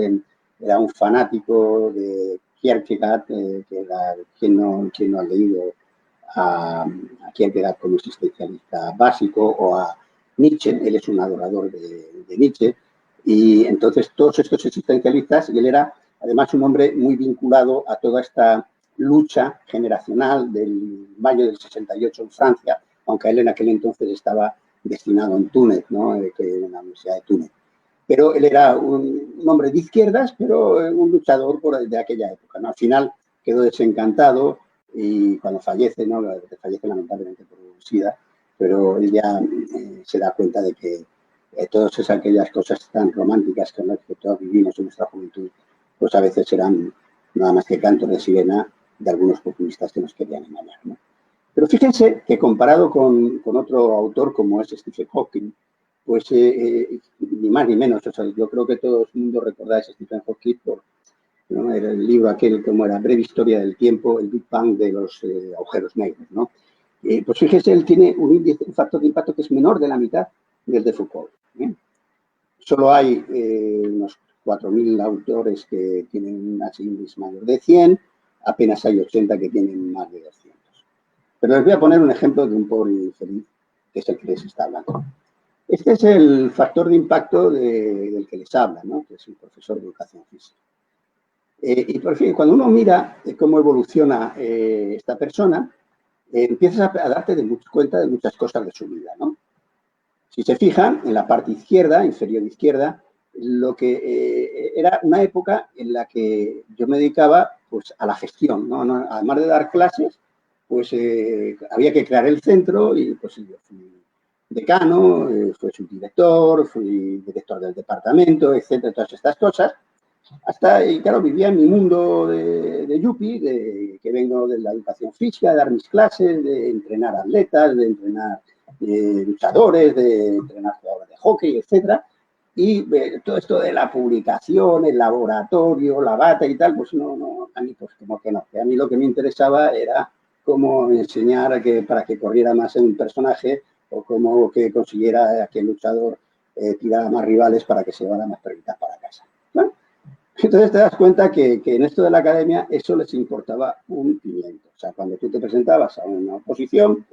D: era un fanático de Kierkegaard, quien no ha leído a Kierkegaard como existencialista básico, o a Nietzsche, él es un adorador de Nietzsche, y entonces todos estos existencialistas, y él era además un hombre muy vinculado a toda esta lucha generacional del mayo del 68 en Francia, aunque él en aquel entonces estaba destinado en Túnez, ¿no?, en la Universidad de Túnez. Pero él era un hombre de izquierdas, pero un luchador de aquella época, ¿no? Al final quedó desencantado y cuando fallece, ¿no?, fallece lamentablemente por SIDA, pero él ya se da cuenta de que todas aquellas cosas tan románticas que todos vivimos en nuestra juventud, pues a veces eran nada más que cantos de sirena de algunos populistas que nos querían engañar, ¿no? Pero fíjense que comparado con otro autor como es Stephen Hawking, pues ni más ni menos, o sea, yo creo que todo el mundo recordáis a Stephen Hawking por ¿no? Era el libro aquel, como era Breve Historia del Tiempo, el Big Bang de los agujeros negros, ¿no? Pues fíjese, él tiene un índice, un factor de impacto que es menor de la mitad del de Foucault. Solo hay unos 4.000 autores que tienen un índice mayor de 100, apenas hay 80 que tienen más de 200. Pero les voy a poner un ejemplo de un pobre infeliz, que es el que les está hablando. Este es el factor de impacto del que les habla, ¿no? Que es un profesor de educación física. Y por fin, cuando uno mira cómo evoluciona esta persona, empiezas a darte cuenta de muchas cosas de su vida, ¿no? Si se fijan, en la parte izquierda, inferior izquierda, lo que era una época en la que yo me dedicaba pues, a la gestión, ¿no? Además de dar clases, pues había que crear el centro y pues yo fui decano, fui subdirector, fui director del departamento, etcétera, todas estas cosas. Hasta, y claro, vivía en mi mundo de yuppie, que vengo de la educación física, de dar mis clases, de entrenar atletas, de entrenar luchadores, de entrenar jugadores de hockey, etcétera. Y todo esto de la publicación, el laboratorio, la bata y tal, pues no, a mí pues como que no. A mí lo que me interesaba era cómo enseñar para que corriera más en un personaje o cómo que consiguiera que el luchador tirara más rivales para que se llevara más perritas para casa. ¿No? Entonces te das cuenta que en esto de la academia eso les importaba un pimiento. O sea, cuando tú te presentabas a una oposición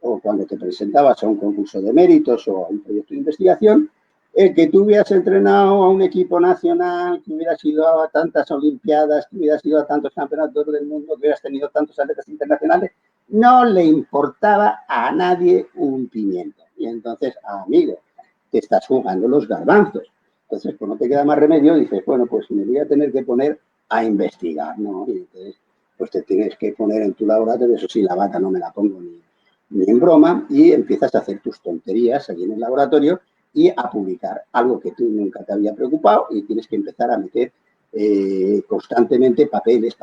D: o cuando te presentabas a un concurso de méritos o a un proyecto de investigación, que tú hubieras entrenado a un equipo nacional, que hubieras ido a tantas olimpiadas, que hubieras ido a tantos campeonatos del mundo, que hubieras tenido tantos atletas internacionales, no le importaba a nadie un pimiento. Y entonces, amigo, te estás jugando los garbanzos. Entonces, pues no te queda más remedio, dices, bueno, pues me voy a tener que poner a investigar, ¿no? Y entonces, pues te tienes que poner en tu laboratorio, eso sí, la bata no me la pongo ni en broma, y empiezas a hacer tus tonterías allí en el laboratorio y a publicar algo que tú nunca te había preocupado y tienes que empezar a meter constantemente papeles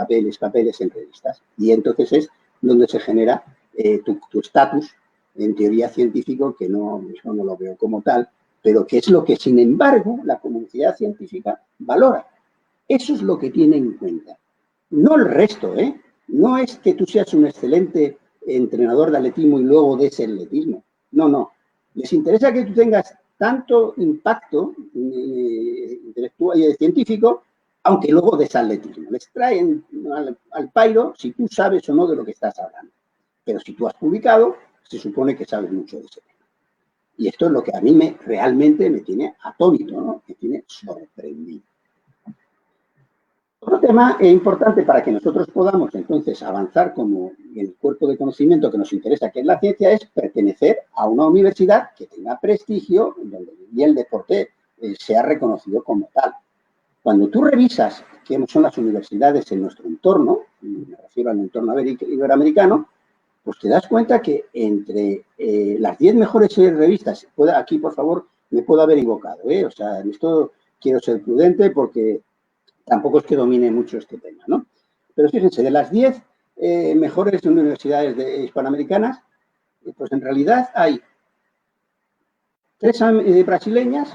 D: en revistas. Y entonces es donde se genera tu estatus en teoría científico, que no lo veo como tal, pero que es lo que, sin embargo, la comunidad científica valora. Eso es lo que tiene en cuenta. No el resto, ¿eh? No es que tú seas un excelente entrenador de atletismo y luego des el atletismo. No. Les interesa que tú tengas tanto impacto intelectual y científico, aunque luego des atletismo. Les traen al pairo si tú sabes o no de lo que estás hablando. Pero si tú has publicado, se supone que sabes mucho de ese tema. Y esto es lo que a mí realmente me tiene atónito, ¿no? Me tiene sorprendido. Otro tema importante para que nosotros podamos entonces avanzar como el cuerpo de conocimiento que nos interesa, que es la ciencia, es pertenecer a una universidad que tenga prestigio, donde el deporte sea reconocido como tal. Cuando tú revisas qué son las universidades en nuestro entorno, me refiero al entorno iberoamericano, pues te das cuenta que entre las 10 mejores revistas, aquí por favor me puedo haber equivocado, o sea, en esto quiero ser prudente porque tampoco es que domine mucho este tema, ¿no? Pero fíjense, de las 10 mejores universidades hispanoamericanas, pues en realidad hay 3 brasileñas,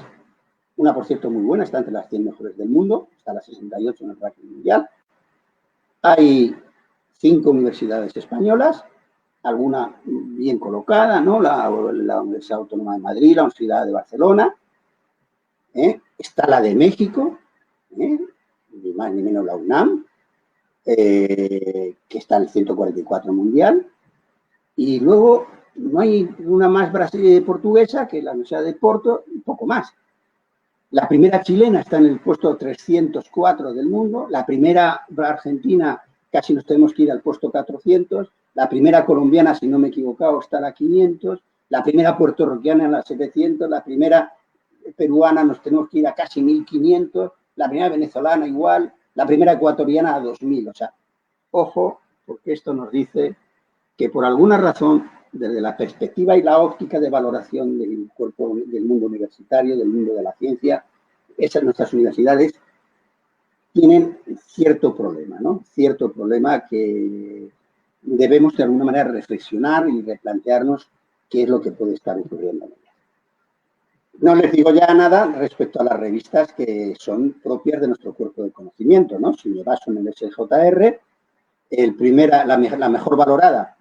D: una por cierto muy buena, está entre las 100 mejores del mundo, está la 68 en el ranking mundial. Hay 5 universidades españolas, alguna bien colocada, ¿no? La Universidad Autónoma de Madrid, la Universidad de Barcelona, está la de México, ni más ni menos la UNAM, que está en el 144 mundial, y luego no hay una más portuguesa que la Universidad de Porto, un poco más. La primera chilena está en el puesto 304 del mundo, la primera argentina casi nos tenemos que ir al puesto 400, la primera colombiana, si no me he equivocado, está a la 500, la primera puertorriqueña a la 700, la primera peruana nos tenemos que ir a casi 1500, la primera venezolana igual, la primera ecuatoriana a 2000. O sea, ojo, porque esto nos dice que por alguna razón, desde la perspectiva y la óptica de valoración del cuerpo del mundo universitario, del mundo de la ciencia, nuestras universidades tienen cierto problema, ¿no? Cierto problema que debemos de alguna manera reflexionar y replantearnos qué es lo que puede estar ocurriendo en ellas. No les digo ya nada respecto a las revistas que son propias de nuestro cuerpo de conocimiento, ¿no? Si me baso en el SJR, la mejor valorada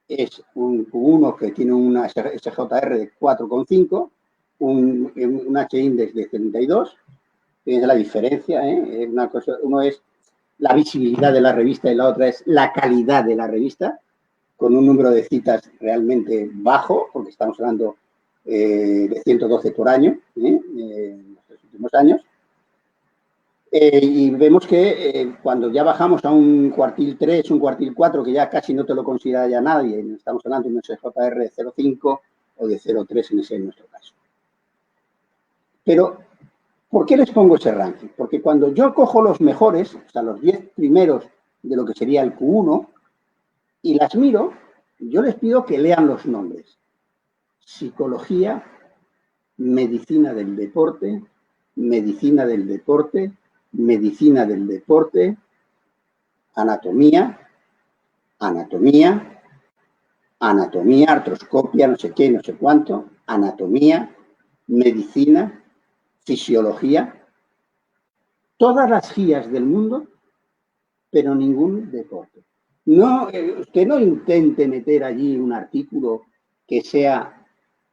D: es un Q1 que tiene una SJR de 4,5, un H-index de 72. Fíjense la diferencia, ¿eh? Uno es la visibilidad de la revista y la otra es la calidad de la revista, con un número de citas realmente bajo, porque estamos hablando de 112 por año en los últimos años. Y vemos que cuando ya bajamos a un cuartil 3, un cuartil 4, que ya casi no te lo considera ya nadie, estamos hablando de un SJR de 0,5 o de 0,3 en nuestro caso. Pero, ¿por qué les pongo ese ranking? Porque cuando yo cojo los mejores, o sea, los 10 primeros de lo que sería el Q1, y las miro, yo les pido que lean los nombres. Psicología, medicina del deporte, medicina del deporte, medicina del deporte, anatomía, artroscopia, no sé qué, no sé cuánto, anatomía, medicina, fisiología, todas las guías del mundo, pero ningún deporte. No, usted no intente meter allí un artículo que sea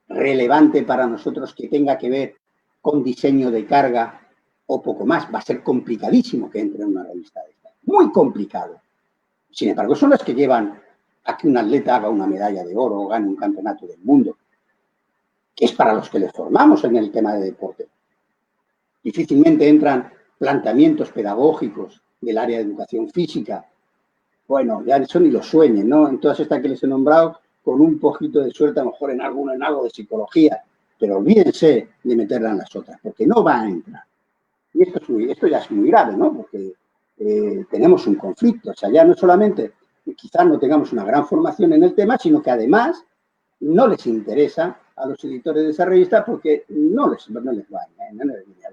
D: relevante para nosotros, que tenga que ver con diseño de carga o poco más. Va a ser complicadísimo que entre en una revista de esta. Muy complicado. Sin embargo, son las que llevan a que un atleta haga una medalla de oro o gane un campeonato del mundo, que es para los que les formamos en el tema de deporte. Difícilmente entran planteamientos pedagógicos del área de educación física. Bueno, ya eso ni lo sueñen, ¿no? En todas estas que les he nombrado, con un poquito de suerte, a lo mejor en algo de psicología, pero olvídense de meterla en las otras, porque no va a entrar. Y esto ya es muy grave, ¿no? Porque tenemos un conflicto. O sea, ya no solamente quizás no tengamos una gran formación en el tema, sino que además no les interesa a los editores de esa revista porque no les viene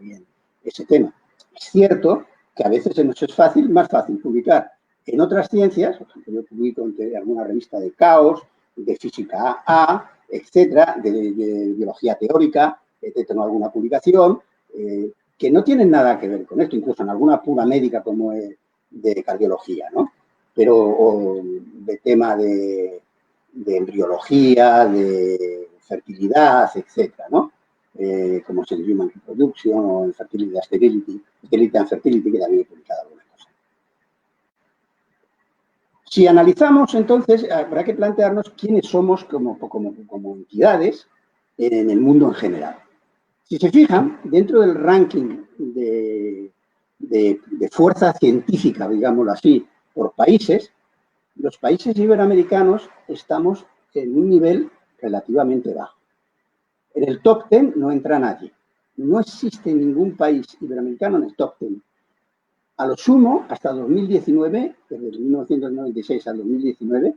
D: bien ese tema. Es cierto que a veces nos es más fácil publicar en otras ciencias. Por ejemplo, yo publico en alguna revista de caos, de física A, etcétera, de biología teórica, tengo alguna publicación que no tienen nada que ver con esto, incluso en alguna pura médica como es de cardiología, ¿no? Pero o de tema de embriología, de fertilidad, etcétera, ¿no? Como es el Human Reproduction o el Fertility and Fertility, que también he publicado alguna cosa. Si analizamos, entonces, habrá que plantearnos quiénes somos como entidades en el mundo en general. Si se fijan, dentro del ranking de fuerza científica, digámoslo así, por países, los países iberoamericanos estamos en un nivel relativamente bajo. En el top 10 no entra nadie. No existe ningún país iberoamericano en el top 10. A lo sumo, hasta 2019, desde 1996 al 2019,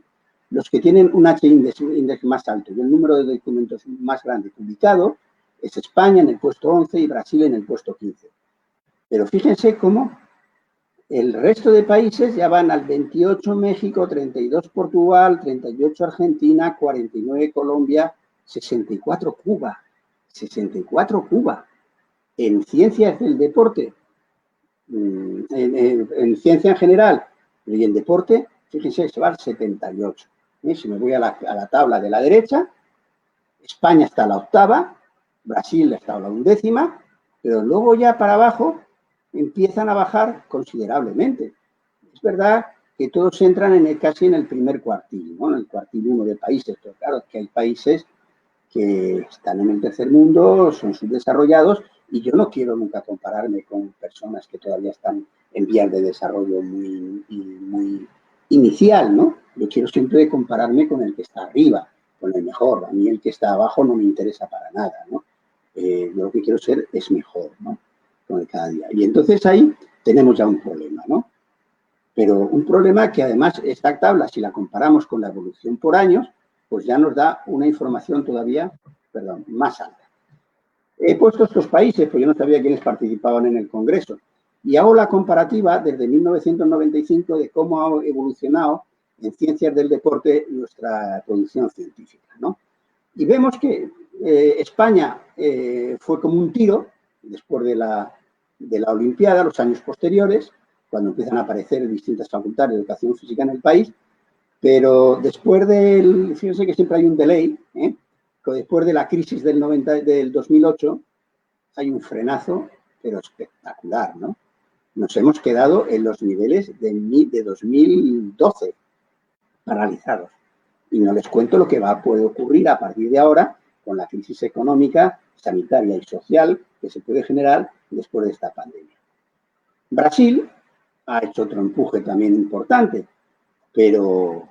D: los que tienen un H-index más alto y el número de documentos más grande publicado es España en el puesto 11 y Brasil en el puesto 15. Pero fíjense cómo el resto de países ya van al 28 México, 32 Portugal, 38 Argentina, 49 Colombia, 64 Cuba. 64 Cuba. En ciencias del deporte, en ciencia en general y en deporte, fíjense, se va al 78. Si me voy a la tabla de la derecha, España está a la octava, Brasil está a la 11ª, pero luego ya para abajo empiezan a bajar considerablemente. Es verdad que todos entran casi en el primer cuartil, ¿no? En el cuartil 1 de países, pero claro, que hay países que están en el tercer mundo, son subdesarrollados, y yo no quiero nunca compararme con personas que todavía están en vías de desarrollo muy inicial, ¿no? Yo quiero siempre compararme con el que está arriba, con el mejor. A mí el que está abajo no me interesa para nada, ¿no? Yo lo que quiero ser es mejor, ¿no? Con el cada día. Y entonces ahí tenemos ya un problema, ¿no? Pero un problema que además esta tabla, si la comparamos con la evolución por años, pues ya nos da una información todavía, más alta. He puesto estos países, pues yo no sabía quiénes participaban en el Congreso, y hago la comparativa desde 1995 de cómo ha evolucionado en ciencias del deporte nuestra producción científica, ¿no? Y vemos que España fue como un tiro después de la Olimpiada, los años posteriores, cuando empiezan a aparecer distintas facultades de educación física en el país, pero después fíjense que siempre hay un delay, después de la crisis del 2008, hay un frenazo, pero espectacular, ¿no? Nos hemos quedado en los niveles de 2012, paralizados. Y no les cuento lo que puede ocurrir a partir de ahora con la crisis económica, sanitaria y social que se puede generar después de esta pandemia. Brasil ha hecho otro empuje también importante, pero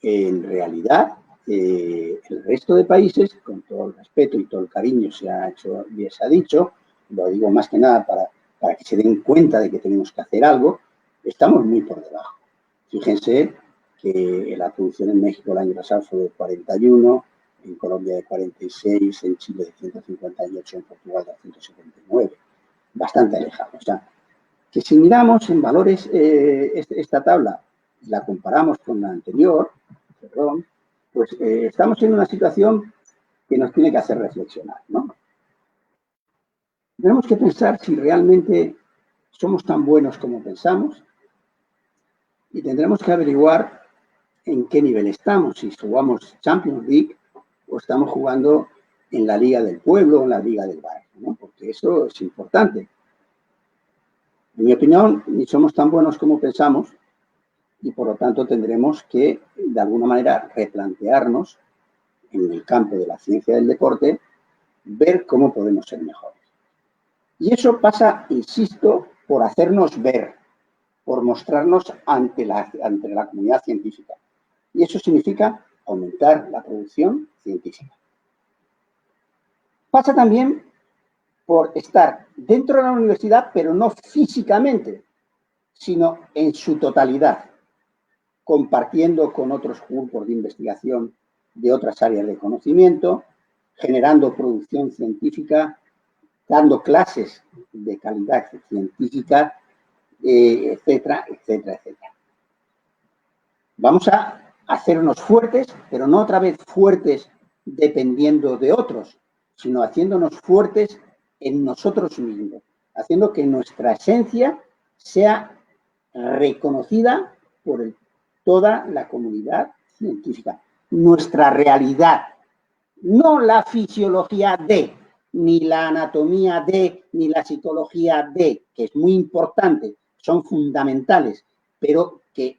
D: en realidad el resto de países, con todo el respeto y todo el cariño se ha dicho, lo digo más que nada para que se den cuenta de que tenemos que hacer algo, estamos muy por debajo. Fíjense que la producción en México el año pasado fue de 41, en Colombia de 46, en Chile de 158, en Portugal de 179. Bastante alejado. O sea, que si miramos en valores esta tabla y la comparamos con la anterior, pues estamos en una situación que nos tiene que hacer reflexionar, ¿no? Tenemos que pensar si realmente somos tan buenos como pensamos y tendremos que averiguar en qué nivel estamos, si jugamos Champions League o estamos jugando en la Liga del Pueblo o en la Liga del Barrio, ¿no? Porque eso es importante. En mi opinión, ni somos tan buenos como pensamos y por lo tanto tendremos que, de alguna manera, replantearnos en el campo de la ciencia del deporte, ver cómo podemos ser mejores. Y eso pasa, insisto, por hacernos ver, por mostrarnos ante la comunidad científica. Y eso significa aumentar la producción científica. Pasa también por estar dentro de la universidad, pero no físicamente, sino en su totalidad, compartiendo con otros grupos de investigación de otras áreas de conocimiento, generando producción científica, dando clases de calidad científica, etcétera, etcétera, etcétera. Vamos a hacernos fuertes, pero no otra vez fuertes dependiendo de otros, sino haciéndonos fuertes en nosotros mismos, haciendo que nuestra esencia sea reconocida por toda la comunidad científica. Nuestra realidad, no la fisiología de, ni la anatomía de, ni la psicología de, que es muy importante, son fundamentales, pero que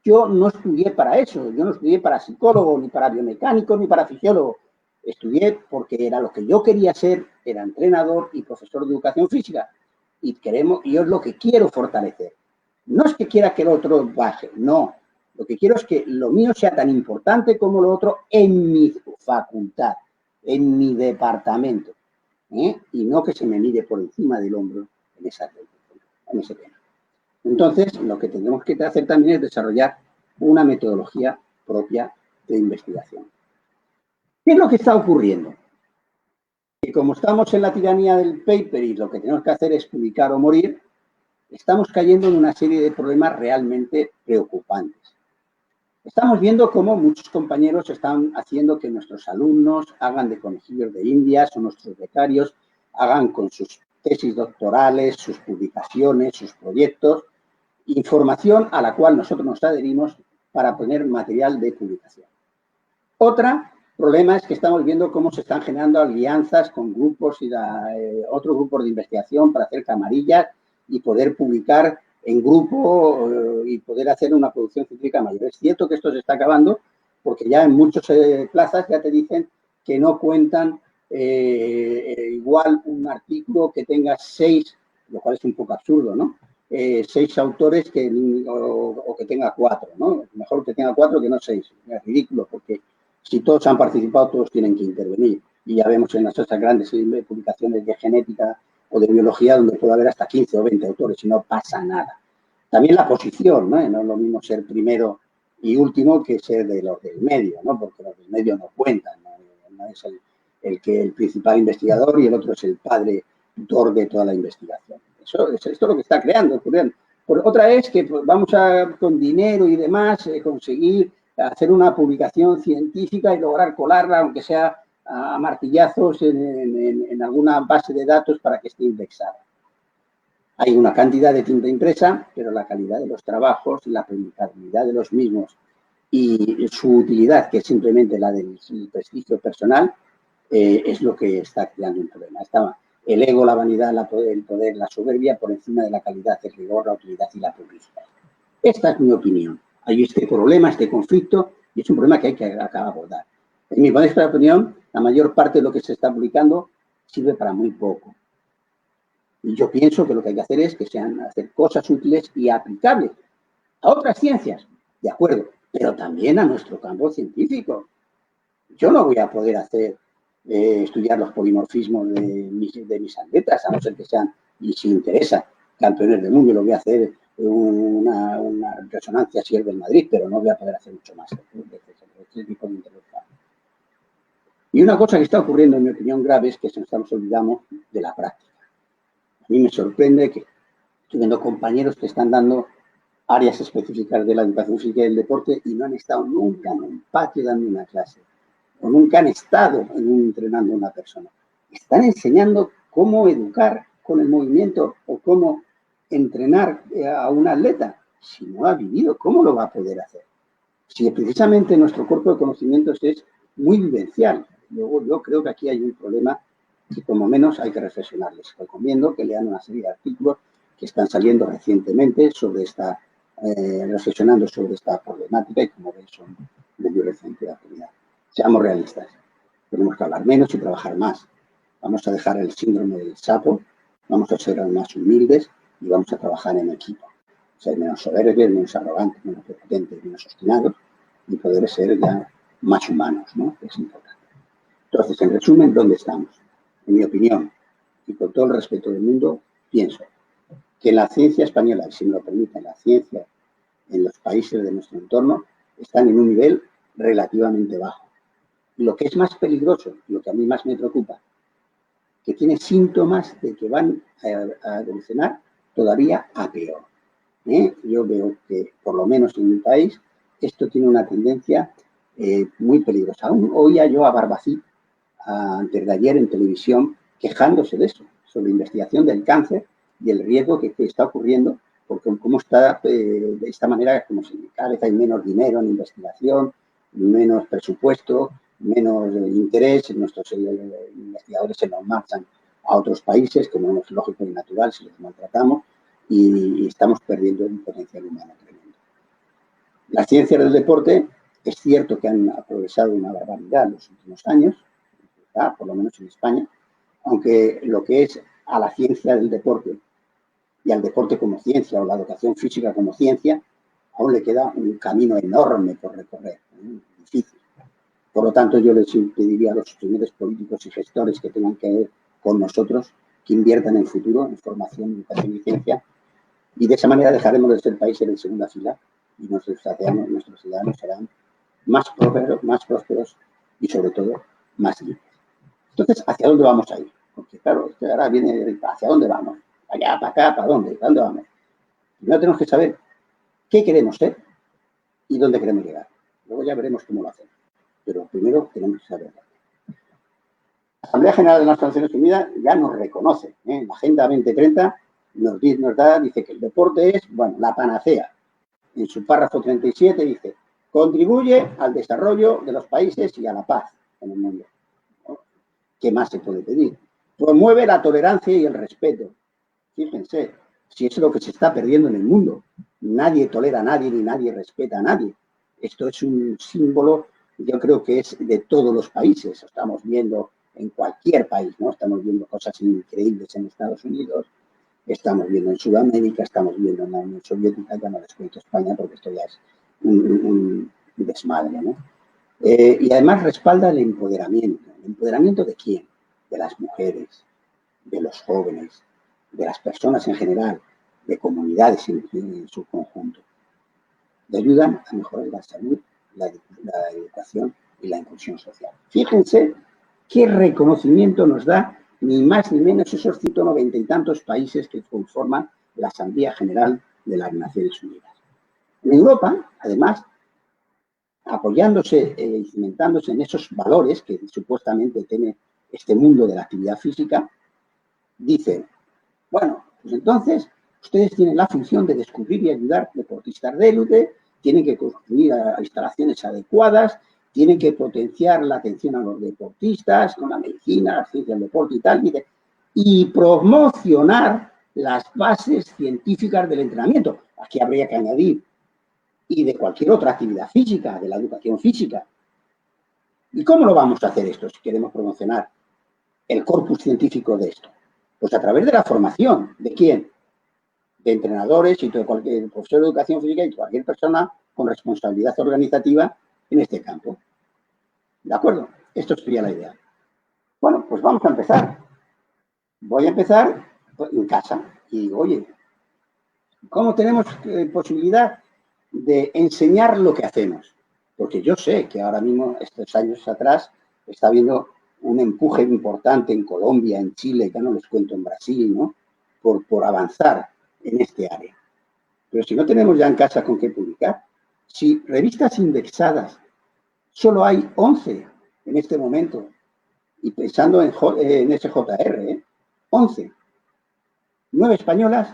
D: yo no estudié para eso, yo no estudié para psicólogo, ni para biomecánico, ni para fisiólogo. Estudié porque era lo que yo quería ser, era entrenador y profesor de educación física. Y es lo que quiero fortalecer. No es que quiera que el otro baje, no. Lo que quiero es que lo mío sea tan importante como lo otro en mi facultad, en mi departamento. Y no que se me mire por encima del hombro en ese tema. Entonces, lo que tenemos que hacer también es desarrollar una metodología propia de investigación. ¿Qué es lo que está ocurriendo? Que como estamos en la tiranía del paper y lo que tenemos que hacer es publicar o morir, estamos cayendo en una serie de problemas realmente preocupantes. Estamos viendo cómo muchos compañeros están haciendo que nuestros alumnos hagan de conejillos de indias o nuestros becarios hagan con sus tesis doctorales, sus publicaciones, sus proyectos, información a la cual nosotros nos adherimos para poner material de publicación. Otro problema es que estamos viendo cómo se están generando alianzas con grupos y otros grupos de investigación para hacer camarillas y poder publicar en grupo y poder hacer una producción científica mayor. Es cierto que esto se está acabando porque ya en muchas plazas ya te dicen que no cuentan igual un artículo que tenga 6, lo cual es un poco absurdo, ¿no? 6 autores o que tenga 4, ¿no? Mejor que tenga 4 que no 6. Es ridículo porque si todos han participado, todos tienen que intervenir. Y ya vemos en esas grandes publicaciones de genética o de biología donde puede haber hasta 15 o 20 autores y no pasa nada. También la posición, ¿no? No es lo mismo ser primero y último que ser de los del medio, ¿no? Porque los del medio no cuentan, ¿no? No es el principal investigador y el otro es el padre tutor de toda la investigación. Esto es lo que está ocurriendo. Otra es que vamos con dinero y demás conseguir hacer una publicación científica y lograr colarla, aunque sea a martillazos, en alguna base de datos para que esté indexada. Hay una cantidad de tinta impresa, pero la calidad de los trabajos, la publicabilidad de los mismos y su utilidad, que es simplemente la del prestigio personal, es lo que está creando un problema. Está el ego, la vanidad, el poder, la soberbia por encima de la calidad, el rigor, la utilidad y la publicidad. Esta es mi opinión. Hay este problema, este conflicto, y es un problema que hay que abordar. En mi modesta opinión, la mayor parte de lo que se está publicando sirve para muy poco. Y yo pienso que lo que hay que hacer es hacer cosas útiles y aplicables a otras ciencias, de acuerdo, pero también a nuestro campo científico. Yo no voy a poder estudiar los polimorfismos de mis atletas, a no ser que sean, y si interesa, campeones del mundo. Yo lo voy a hacer una resonancia si es del Madrid, pero no voy a poder hacer mucho más. Y una cosa que está ocurriendo, en mi opinión, grave es que nos estamos olvidando de la práctica. A mí me sorprende que estoy viendo compañeros que están dando áreas específicas de la educación física y del deporte y no han estado nunca en un patio dando una clase, o nunca han estado entrenando a una persona. Están enseñando cómo educar con el movimiento o cómo entrenar a un atleta. Si no ha vivido, ¿cómo lo va a poder hacer? Si precisamente nuestro cuerpo de conocimientos es muy vivencial. Luego yo creo que aquí hay un problema que como menos hay que reflexionar. Les recomiendo que lean una serie de artículos que están saliendo recientemente sobre reflexionando sobre esta problemática y como veis son de muy reciente actualidad. Seamos realistas. Tenemos que hablar menos y trabajar más. Vamos a dejar el síndrome del sapo, vamos a ser más humildes y vamos a trabajar en equipo. Ser menos soberbios, menos arrogantes, menos prepotentes, menos obstinados y poder ser ya más humanos, ¿no? Que es importante. Entonces, en resumen, ¿dónde estamos? En mi opinión, y con todo el respeto del mundo, pienso que la ciencia española, y si me lo permiten, la ciencia en los países de nuestro entorno, están en un nivel relativamente bajo. Y lo que es más peligroso, lo que a mí más me preocupa, que tiene síntomas de que van a evolucionar todavía a peor. Yo veo que, por lo menos en mi país, esto tiene una tendencia muy peligrosa. Aún oía yo a Barbacid antes de ayer en televisión quejándose de eso, sobre la investigación del cáncer y el riesgo que está ocurriendo, porque cómo está de esta manera, como si cada vez hay menos dinero en investigación, menos presupuesto, menos interés, nuestros investigadores se nos marchan a otros países, como es lógico y natural si los maltratamos, y estamos perdiendo un potencial humano tremendo. Las ciencias del deporte es cierto que han progresado una barbaridad en los últimos años, por lo menos en España, aunque lo que es a la ciencia del deporte y al deporte como ciencia o la educación física como ciencia, aún le queda un camino enorme por recorrer, difícil. Por lo tanto, yo les pediría a los primeros políticos y gestores que tengan que ver con nosotros que inviertan en el futuro en formación, educación y ciencia, y de esa manera dejaremos de ser países de segunda fila y nuestros ciudadanos serán más prósperos y, sobre todo, más libres. Entonces, ¿hacia dónde vamos a ir? Porque, claro, ahora viene ¿hacia dónde vamos? Allá, para acá, ¿para dónde? ¿Para dónde vamos? Primero tenemos que saber qué queremos ser y dónde queremos llegar. Luego ya veremos cómo lo hacemos. Pero primero tenemos que saberlo. La Asamblea General de las Naciones Unidas ya nos reconoce. La Agenda 2030 nos dice que el deporte es, bueno, la panacea. En su párrafo 37 dice, contribuye al desarrollo de los países y a la paz en el mundo. ¿No? ¿Qué más se puede pedir? Promueve la tolerancia y el respeto. Fíjense, si eso es lo que se está perdiendo en el mundo. Nadie tolera a nadie ni nadie respeta a nadie. Esto es un símbolo, yo creo que es de todos los países. Estamos viendo en cualquier país, ¿no? Estamos viendo cosas increíbles en Estados Unidos, estamos viendo en Sudamérica, estamos viendo en la Unión Soviética, ya no les cuento España porque esto ya es un desmadre, ¿no? Y además respalda el empoderamiento. ¿El empoderamiento de quién? De las mujeres, de los jóvenes, de las personas en general, de comunidades en su conjunto. Y ayudan a mejorar la salud, la educación y la inclusión social. Fíjense qué reconocimiento nos da ni más ni menos esos 190 y tantos países que conforman la Asamblea General de las Naciones Unidas. En Europa, además, apoyándose y cimentándose en esos valores que supuestamente tiene este mundo de la actividad física, dicen, bueno, pues entonces ustedes tienen la función de descubrir y ayudar deportistas de élite, tienen que construir instalaciones adecuadas, tienen que potenciar la atención a los deportistas con la medicina, la ciencia del deporte y tal, y promocionar las bases científicas del entrenamiento. Aquí habría que añadir, y de cualquier otra actividad física, de la educación física. ¿Y cómo lo vamos a hacer esto si queremos promocionar el corpus científico de esto? Pues a través de la formación. ¿De quién? De entrenadores y de cualquier profesor de educación física y cualquier persona con responsabilidad organizativa en este campo. ¿De acuerdo? Esto sería la idea. Bueno, pues vamos a empezar. Voy a empezar en casa. Y digo, oye, ¿cómo tenemos posibilidad de enseñar lo que hacemos? Porque yo sé que ahora mismo, estos años atrás, está habiendo un empuje importante en Colombia, en Chile, ya no les cuento en Brasil, ¿no? Por avanzar en este área. Pero si no tenemos ya en casa con qué publicar, si revistas indexadas solo hay 11 en este momento, y pensando en SJR, 11, 9 españolas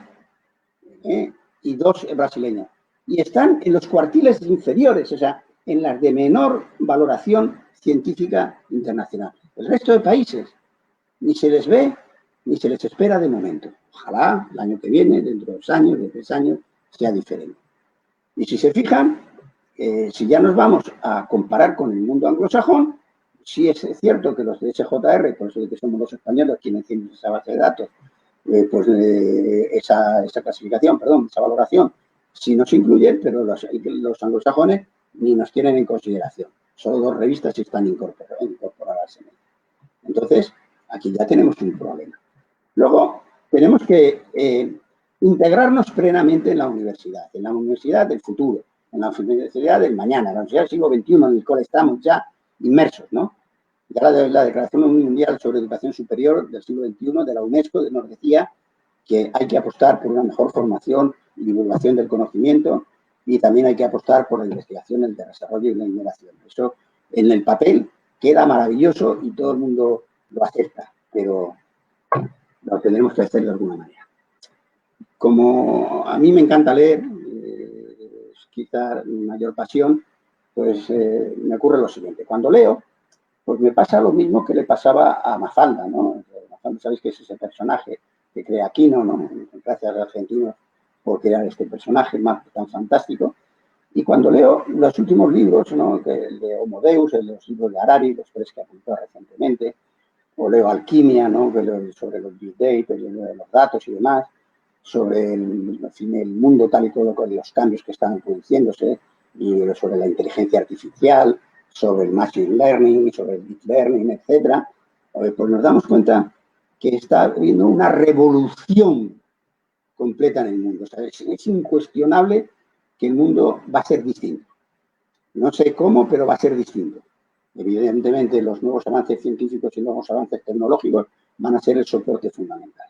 D: y 2 brasileñas. Y están en los cuartiles inferiores, o sea, en las de menor valoración científica internacional. El resto de países ni se les ve ni se les espera de momento. Ojalá el año que viene, dentro de 2 años, de 3 años, sea diferente. Y si se fijan, si ya nos vamos a comparar con el mundo anglosajón, sí es cierto que los de SJR, por eso de que somos los españoles quienes tienen esa base de datos, esa clasificación, perdón, esa valoración, sí nos incluyen, pero los anglosajones ni nos tienen en consideración. Solo 2 revistas están incorporadas en él. Entonces, aquí ya tenemos un problema. Luego, tenemos que integrarnos plenamente en la universidad del futuro, en la universidad del mañana, en la universidad del siglo XXI, en el cual estamos ya inmersos, ¿no? Ya la Declaración Mundial sobre Educación Superior del siglo XXI de la UNESCO nos decía que hay que apostar por una mejor formación y divulgación del conocimiento y también hay que apostar por la investigación, el desarrollo y la innovación. Eso en el papel queda maravilloso y todo el mundo lo acepta, pero lo tendremos que hacer de alguna manera. Como a mí me encanta leer, quizá mi mayor pasión, pues me ocurre lo siguiente. Cuando leo, pues me pasa lo mismo que le pasaba a Mafalda, ¿no? Mafalda, sabéis que es ese personaje que crea Aquino, ¿no? Gracias a los argentinos por crear este personaje tan fantástico. Y cuando leo los últimos libros, ¿no? El de Homo Deus, los libros de Harari, los 3 que apuntó recientemente, o leo Alquimia, ¿no? Sobre los Big Data, los datos y demás, sobre el mundo tal y como los cambios que están produciéndose, y sobre la inteligencia artificial, sobre el machine learning, sobre el deep learning, etcétera, pues nos damos cuenta que está habiendo una revolución completa en el mundo. O sea, es incuestionable que el mundo va a ser distinto. No sé cómo, pero va a ser distinto. Evidentemente, los nuevos avances científicos y nuevos avances tecnológicos van a ser el soporte fundamental.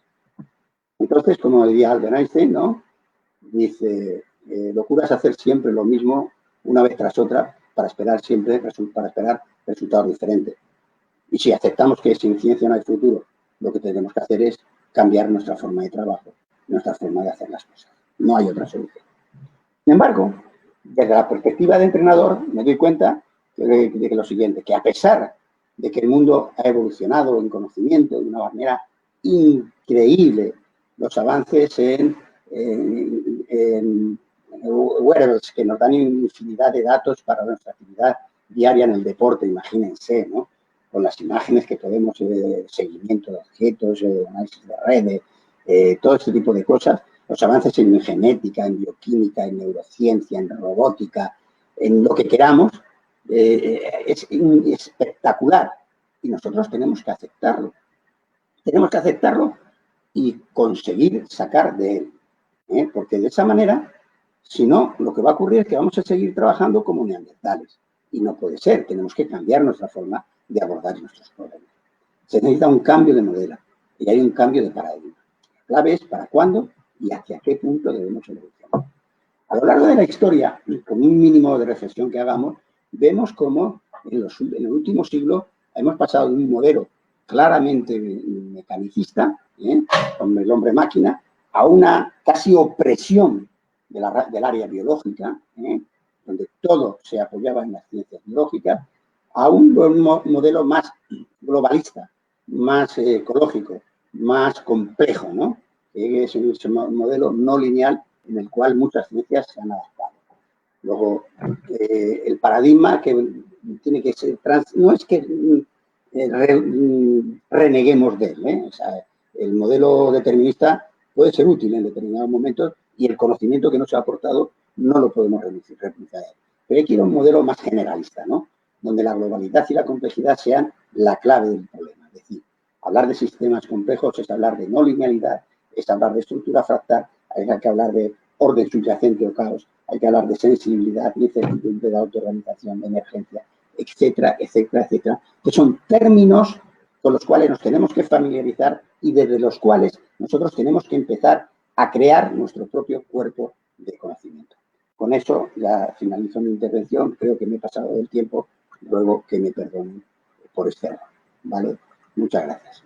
D: Entonces, como diría Albert Einstein, ¿no? Dice, locura es hacer siempre lo mismo una vez tras otra para esperar resultados diferentes. Y si aceptamos que sin ciencia no hay futuro, lo que tenemos que hacer es cambiar nuestra forma de trabajo, nuestra forma de hacer las cosas. No hay otra solución. Sin embargo, desde la perspectiva de entrenador, me doy cuenta de que lo siguiente, que a pesar de que el mundo ha evolucionado en conocimiento de una manera increíble, los avances en wearables que nos dan infinidad de datos para nuestra actividad diaria en el deporte, imagínense, ¿no? Con las imágenes que podemos, seguimiento de objetos, análisis de redes, todo este tipo de cosas, los avances en genética, en bioquímica, en neurociencia, en robótica, en lo que queramos, es espectacular y nosotros tenemos que aceptarlo. Tenemos que aceptarlo y conseguir sacar de él, porque de esa manera, si no, lo que va a ocurrir es que vamos a seguir trabajando como neandertales y no puede ser, tenemos que cambiar nuestra forma de abordar nuestros problemas. Se necesita un cambio de modelo y hay un cambio de paradigma. La clave es para cuándo y hacia qué punto debemos evolucionar. A lo largo de la historia, y con un mínimo de reflexión que hagamos, vemos cómo en el último siglo hemos pasado de un modelo claramente mecanicista, con el hombre-máquina, a una casi opresión del área biológica, donde todo se apoyaba en las ciencias biológicas, a un modelo más globalista, más ecológico, más complejo, ¿no? Que es un modelo no lineal en el cual muchas ciencias se han adaptado. Luego, el paradigma que tiene que ser no es que reneguemos de él, O sea, el modelo determinista puede ser útil en determinados momentos y el conocimiento que nos ha aportado no lo podemos replicar. Pero hay que ir a un modelo más generalista, ¿no? Donde la globalidad y la complejidad sean la clave del problema. Es decir, hablar de sistemas complejos es hablar de no linealidad, es hablar de estructura fractal, hay que hablar de orden subyacente o caos, hay que hablar de sensibilidad, de incertidumbre, de autoorganización, de emergencia, etcétera, etcétera, etcétera, que son términos con los cuales nos tenemos que familiarizar y desde los cuales nosotros tenemos que empezar a crear nuestro propio cuerpo de conocimiento. Con eso ya finalizo mi intervención, creo que me he pasado del tiempo, luego que me perdonen por este error, ¿vale? Muchas gracias.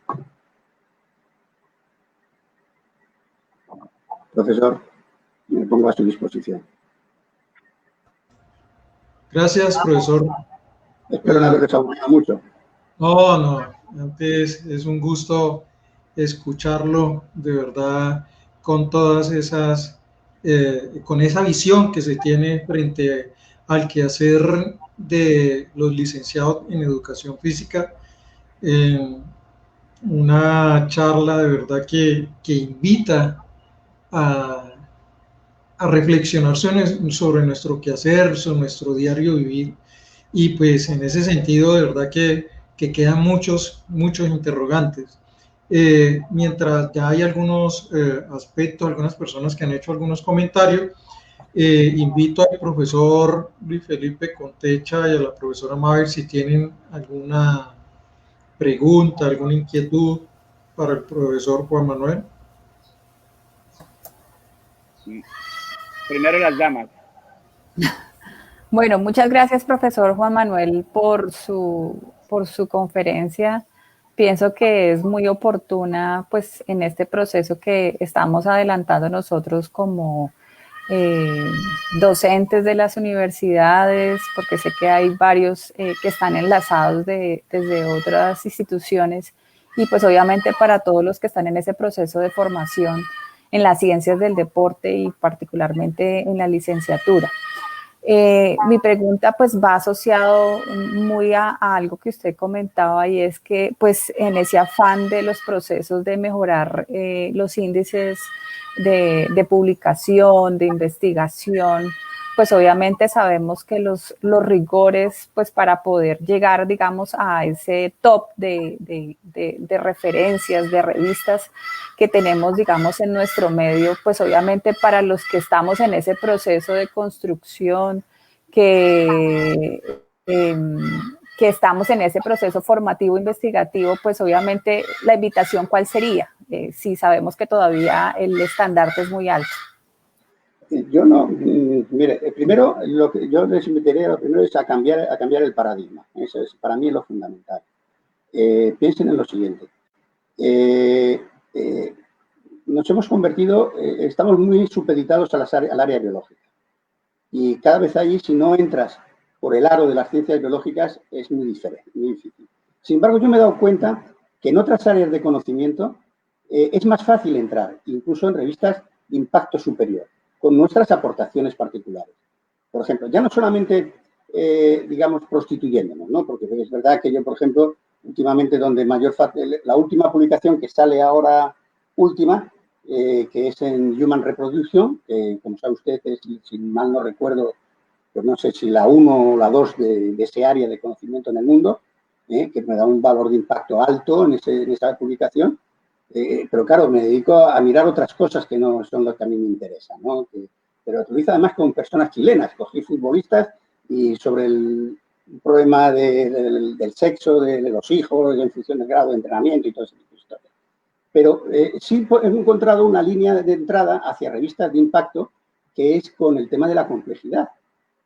D: Profesor, me pongo a su disposición.
C: Gracias, profesor.
D: Espero no haberles aburrido mucho.
C: No, antes es un gusto escucharlo, de verdad, con todas esas, con esa visión que se tiene frente al quehacer de los licenciados en educación física. Una charla de verdad que invita a reflexionar sobre nuestro quehacer, sobre nuestro diario vivir, y pues en ese sentido de verdad que quedan muchos interrogantes. Mientras ya hay algunos aspectos, algunas personas que han hecho algunos comentarios, invito al profesor Luis Felipe Contecha y a la profesora Mabel si tienen alguna pregunta, alguna inquietud para el profesor Juan Manuel.
E: Primero las damas.
F: Bueno, muchas gracias, profesor Juan Manuel, por su conferencia. Pienso que es muy oportuna, pues, en este proceso que estamos adelantando nosotros como docentes de las universidades, porque sé que hay varios que están enlazados desde otras instituciones y pues obviamente para todos los que están en ese proceso de formación en las ciencias del deporte y particularmente en la licenciatura. Mi pregunta pues va asociado muy a algo que usted comentaba y es que pues en ese afán de los procesos de mejorar los índices de publicación, de investigación, pues obviamente sabemos que los rigores pues para poder llegar digamos a ese top de referencias, de revistas que tenemos digamos en nuestro medio, pues obviamente para los que estamos en ese proceso de construcción, que estamos en ese proceso formativo investigativo, pues obviamente la invitación ¿cuál sería? Si sabemos que todavía el estandarte es muy alto.
D: Yo no, mire, primero lo que yo les invitaría lo primero es a cambiar el paradigma. Eso es para mí lo fundamental. Piensen en lo siguiente. Nos hemos convertido, estamos muy supeditados al área biológica. Y cada vez allí, si no entras por el aro de las ciencias biológicas, es muy difícil. Sin embargo, yo me he dado cuenta que en otras áreas de conocimiento es más fácil entrar, incluso en revistas de impacto superior, con nuestras aportaciones particulares. Por ejemplo, ya no solamente, digamos, prostituyéndonos, ¿no? Porque es verdad que yo, por ejemplo, últimamente la última publicación que sale ahora última, que es en Human Reproduction, que como sabe usted es, si mal no recuerdo, pues no sé si la 1 o la 2 de ese área de conocimiento en el mundo, que me da un valor de impacto alto en esa publicación. Pero claro, me dedico a mirar otras cosas que no son las que a mí me interesan, ¿no? Pero utilizo además con personas chilenas, cogí futbolistas y sobre el problema del sexo, de los hijos, en función del grado de entrenamiento y todo ese tipo de historias. Pero sí he encontrado una línea de entrada hacia revistas de impacto que es con el tema de la complejidad,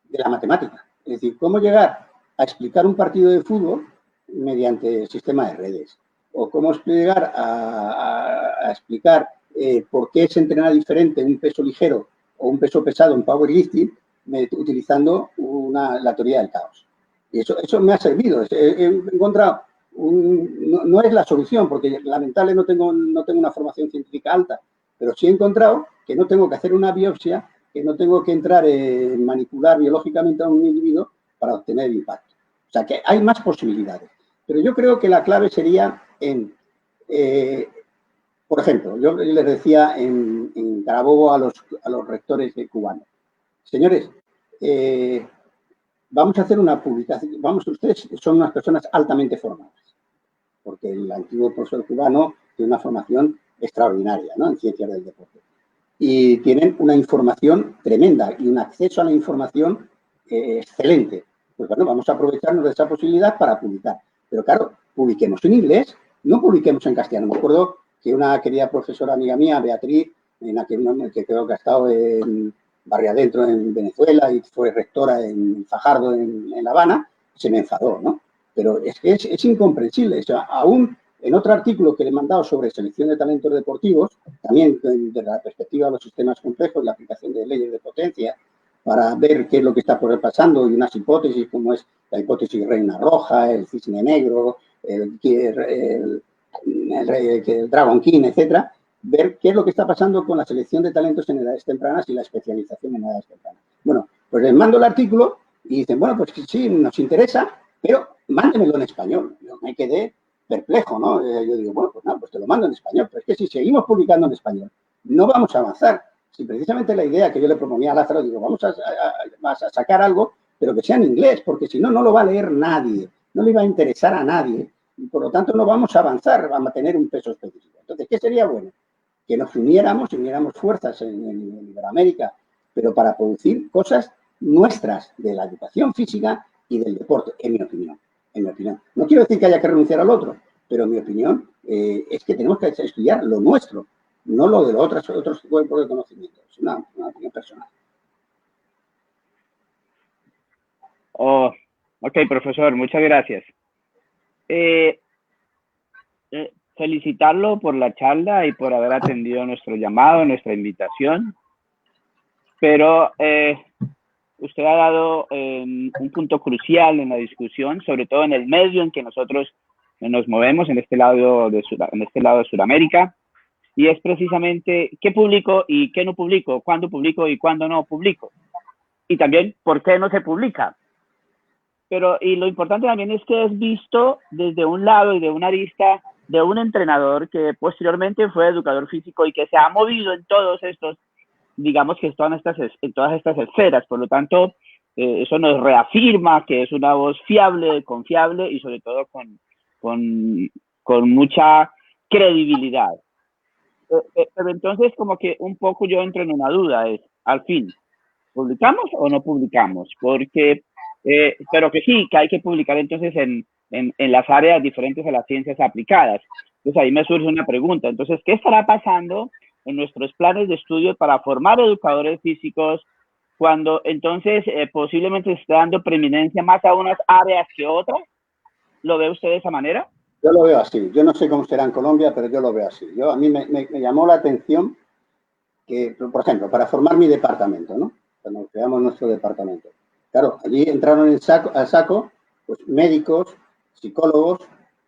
D: de la matemática. Es decir, cómo llegar a explicar un partido de fútbol mediante el sistema de redes. O cómo llegar a explicar por qué se entrena diferente un peso ligero o un peso pesado en powerlifting utilizando la teoría del caos. Y eso me ha servido. He encontrado, no es la solución, porque lamentablemente no tengo una formación científica alta, pero sí he encontrado que no tengo que hacer una biopsia, que no tengo que entrar en manipular biológicamente a un individuo para obtener impacto. O sea, que hay más posibilidades. Pero yo creo que la clave sería en, por ejemplo, yo les decía en Carabobo a los rectores cubanos, señores, vamos a hacer una publicación, ustedes son unas personas altamente formadas, porque el antiguo profesor cubano tiene una formación extraordinaria, ¿no?, en ciencias del deporte. Y tienen una información tremenda y un acceso a la información excelente. Pues bueno, vamos a aprovecharnos de esa posibilidad para publicar. Pero claro, publiquemos en inglés, no publiquemos en castellano. Me acuerdo que una querida profesora amiga mía, Beatriz, que creo que ha estado en Barrio Adentro en Venezuela y fue rectora en Fajardo en La Habana, se me enfadó, ¿no? Pero es que es incomprensible. O sea, aún en otro artículo que le he mandado sobre selección de talentos deportivos, también desde la perspectiva de los sistemas complejos, la aplicación de leyes de potencia, para ver qué es lo que está pasando y unas hipótesis como es la hipótesis reina roja, el cisne negro, el Dragon King, etcétera, ver qué es lo que está pasando con la selección de talentos en edades tempranas y la especialización en edades tempranas. Bueno, pues les mando el artículo y dicen, bueno, pues sí, nos interesa, pero mándemelo en español. Yo me quedé perplejo, ¿no? Yo digo, bueno, pues no, pues te lo mando en español, pero es que si seguimos publicando en español, no vamos a avanzar. Si precisamente la idea que yo le proponía a Lázaro, digo, vamos a sacar algo, pero que sea en inglés, porque si no, no lo va a leer nadie, no le va a interesar a nadie, y por lo tanto no vamos a avanzar, vamos a tener un peso específico. Entonces, ¿qué sería bueno? Que nos uniéramos fuerzas en Iberoamérica, pero para producir cosas nuestras de la educación física y del deporte, en mi opinión. En mi opinión. No quiero decir que haya que renunciar al otro, pero en mi opinión es que tenemos que estudiar lo nuestro, no lo de los otros cuerpos de conocimiento. Es una opinión personal.
E: Oh, ok, profesor, muchas gracias. Felicitarlo por la charla y por haber atendido nuestro llamado, nuestra invitación. Pero usted ha dado un punto crucial en la discusión, sobre todo en el medio en que nosotros nos movemos, en este lado de Sudamérica, y es precisamente qué publico y qué no publico, cuándo publico y cuándo no publico, y también por qué no se publica. Pero, y lo importante también es que es visto desde un lado y de una arista de un entrenador que posteriormente fue educador físico y que se ha movido en todos estos, digamos que en todas estas esferas. Por lo tanto, eso nos reafirma que es una voz fiable, confiable y sobre todo con mucha credibilidad. Pero entonces como que un poco yo entro en una duda, es, al fin, ¿publicamos o no publicamos? Porque, pero que sí, que hay que publicar entonces en las áreas diferentes a las ciencias aplicadas. Entonces ahí me surge una pregunta. Entonces, ¿qué estará pasando en nuestros planes de estudio para formar educadores físicos cuando entonces posiblemente se esté dando preeminencia más a unas áreas que otras? ¿Lo ve usted de esa manera?
D: Yo lo veo así. Yo no sé cómo será en Colombia, pero yo lo veo así. A mí me llamó la atención que, por ejemplo, para formar mi departamento, ¿no? Cuando creamos nuestro departamento. Claro, allí entraron al saco pues, médicos, psicólogos,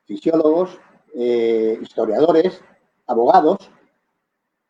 D: fisiólogos, historiadores, abogados.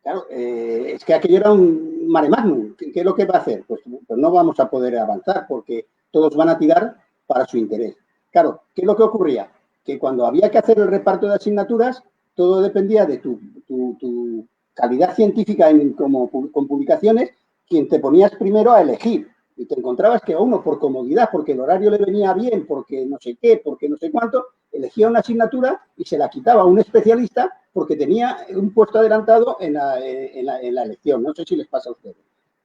D: Claro, es que aquello era un mare magnum. ¿Qué es lo que va a hacer? Pues no vamos a poder avanzar porque todos van a tirar para su interés. Claro, ¿qué es lo que ocurría? Que cuando había que hacer el reparto de asignaturas, todo dependía de tu calidad científica con publicaciones, quien te ponías primero a elegir. Y te encontrabas que a uno, por comodidad, porque el horario le venía bien, porque no sé qué, porque no sé cuánto, elegía una asignatura y se la quitaba a un especialista porque tenía un puesto adelantado en la elección. No sé si les pasa a ustedes.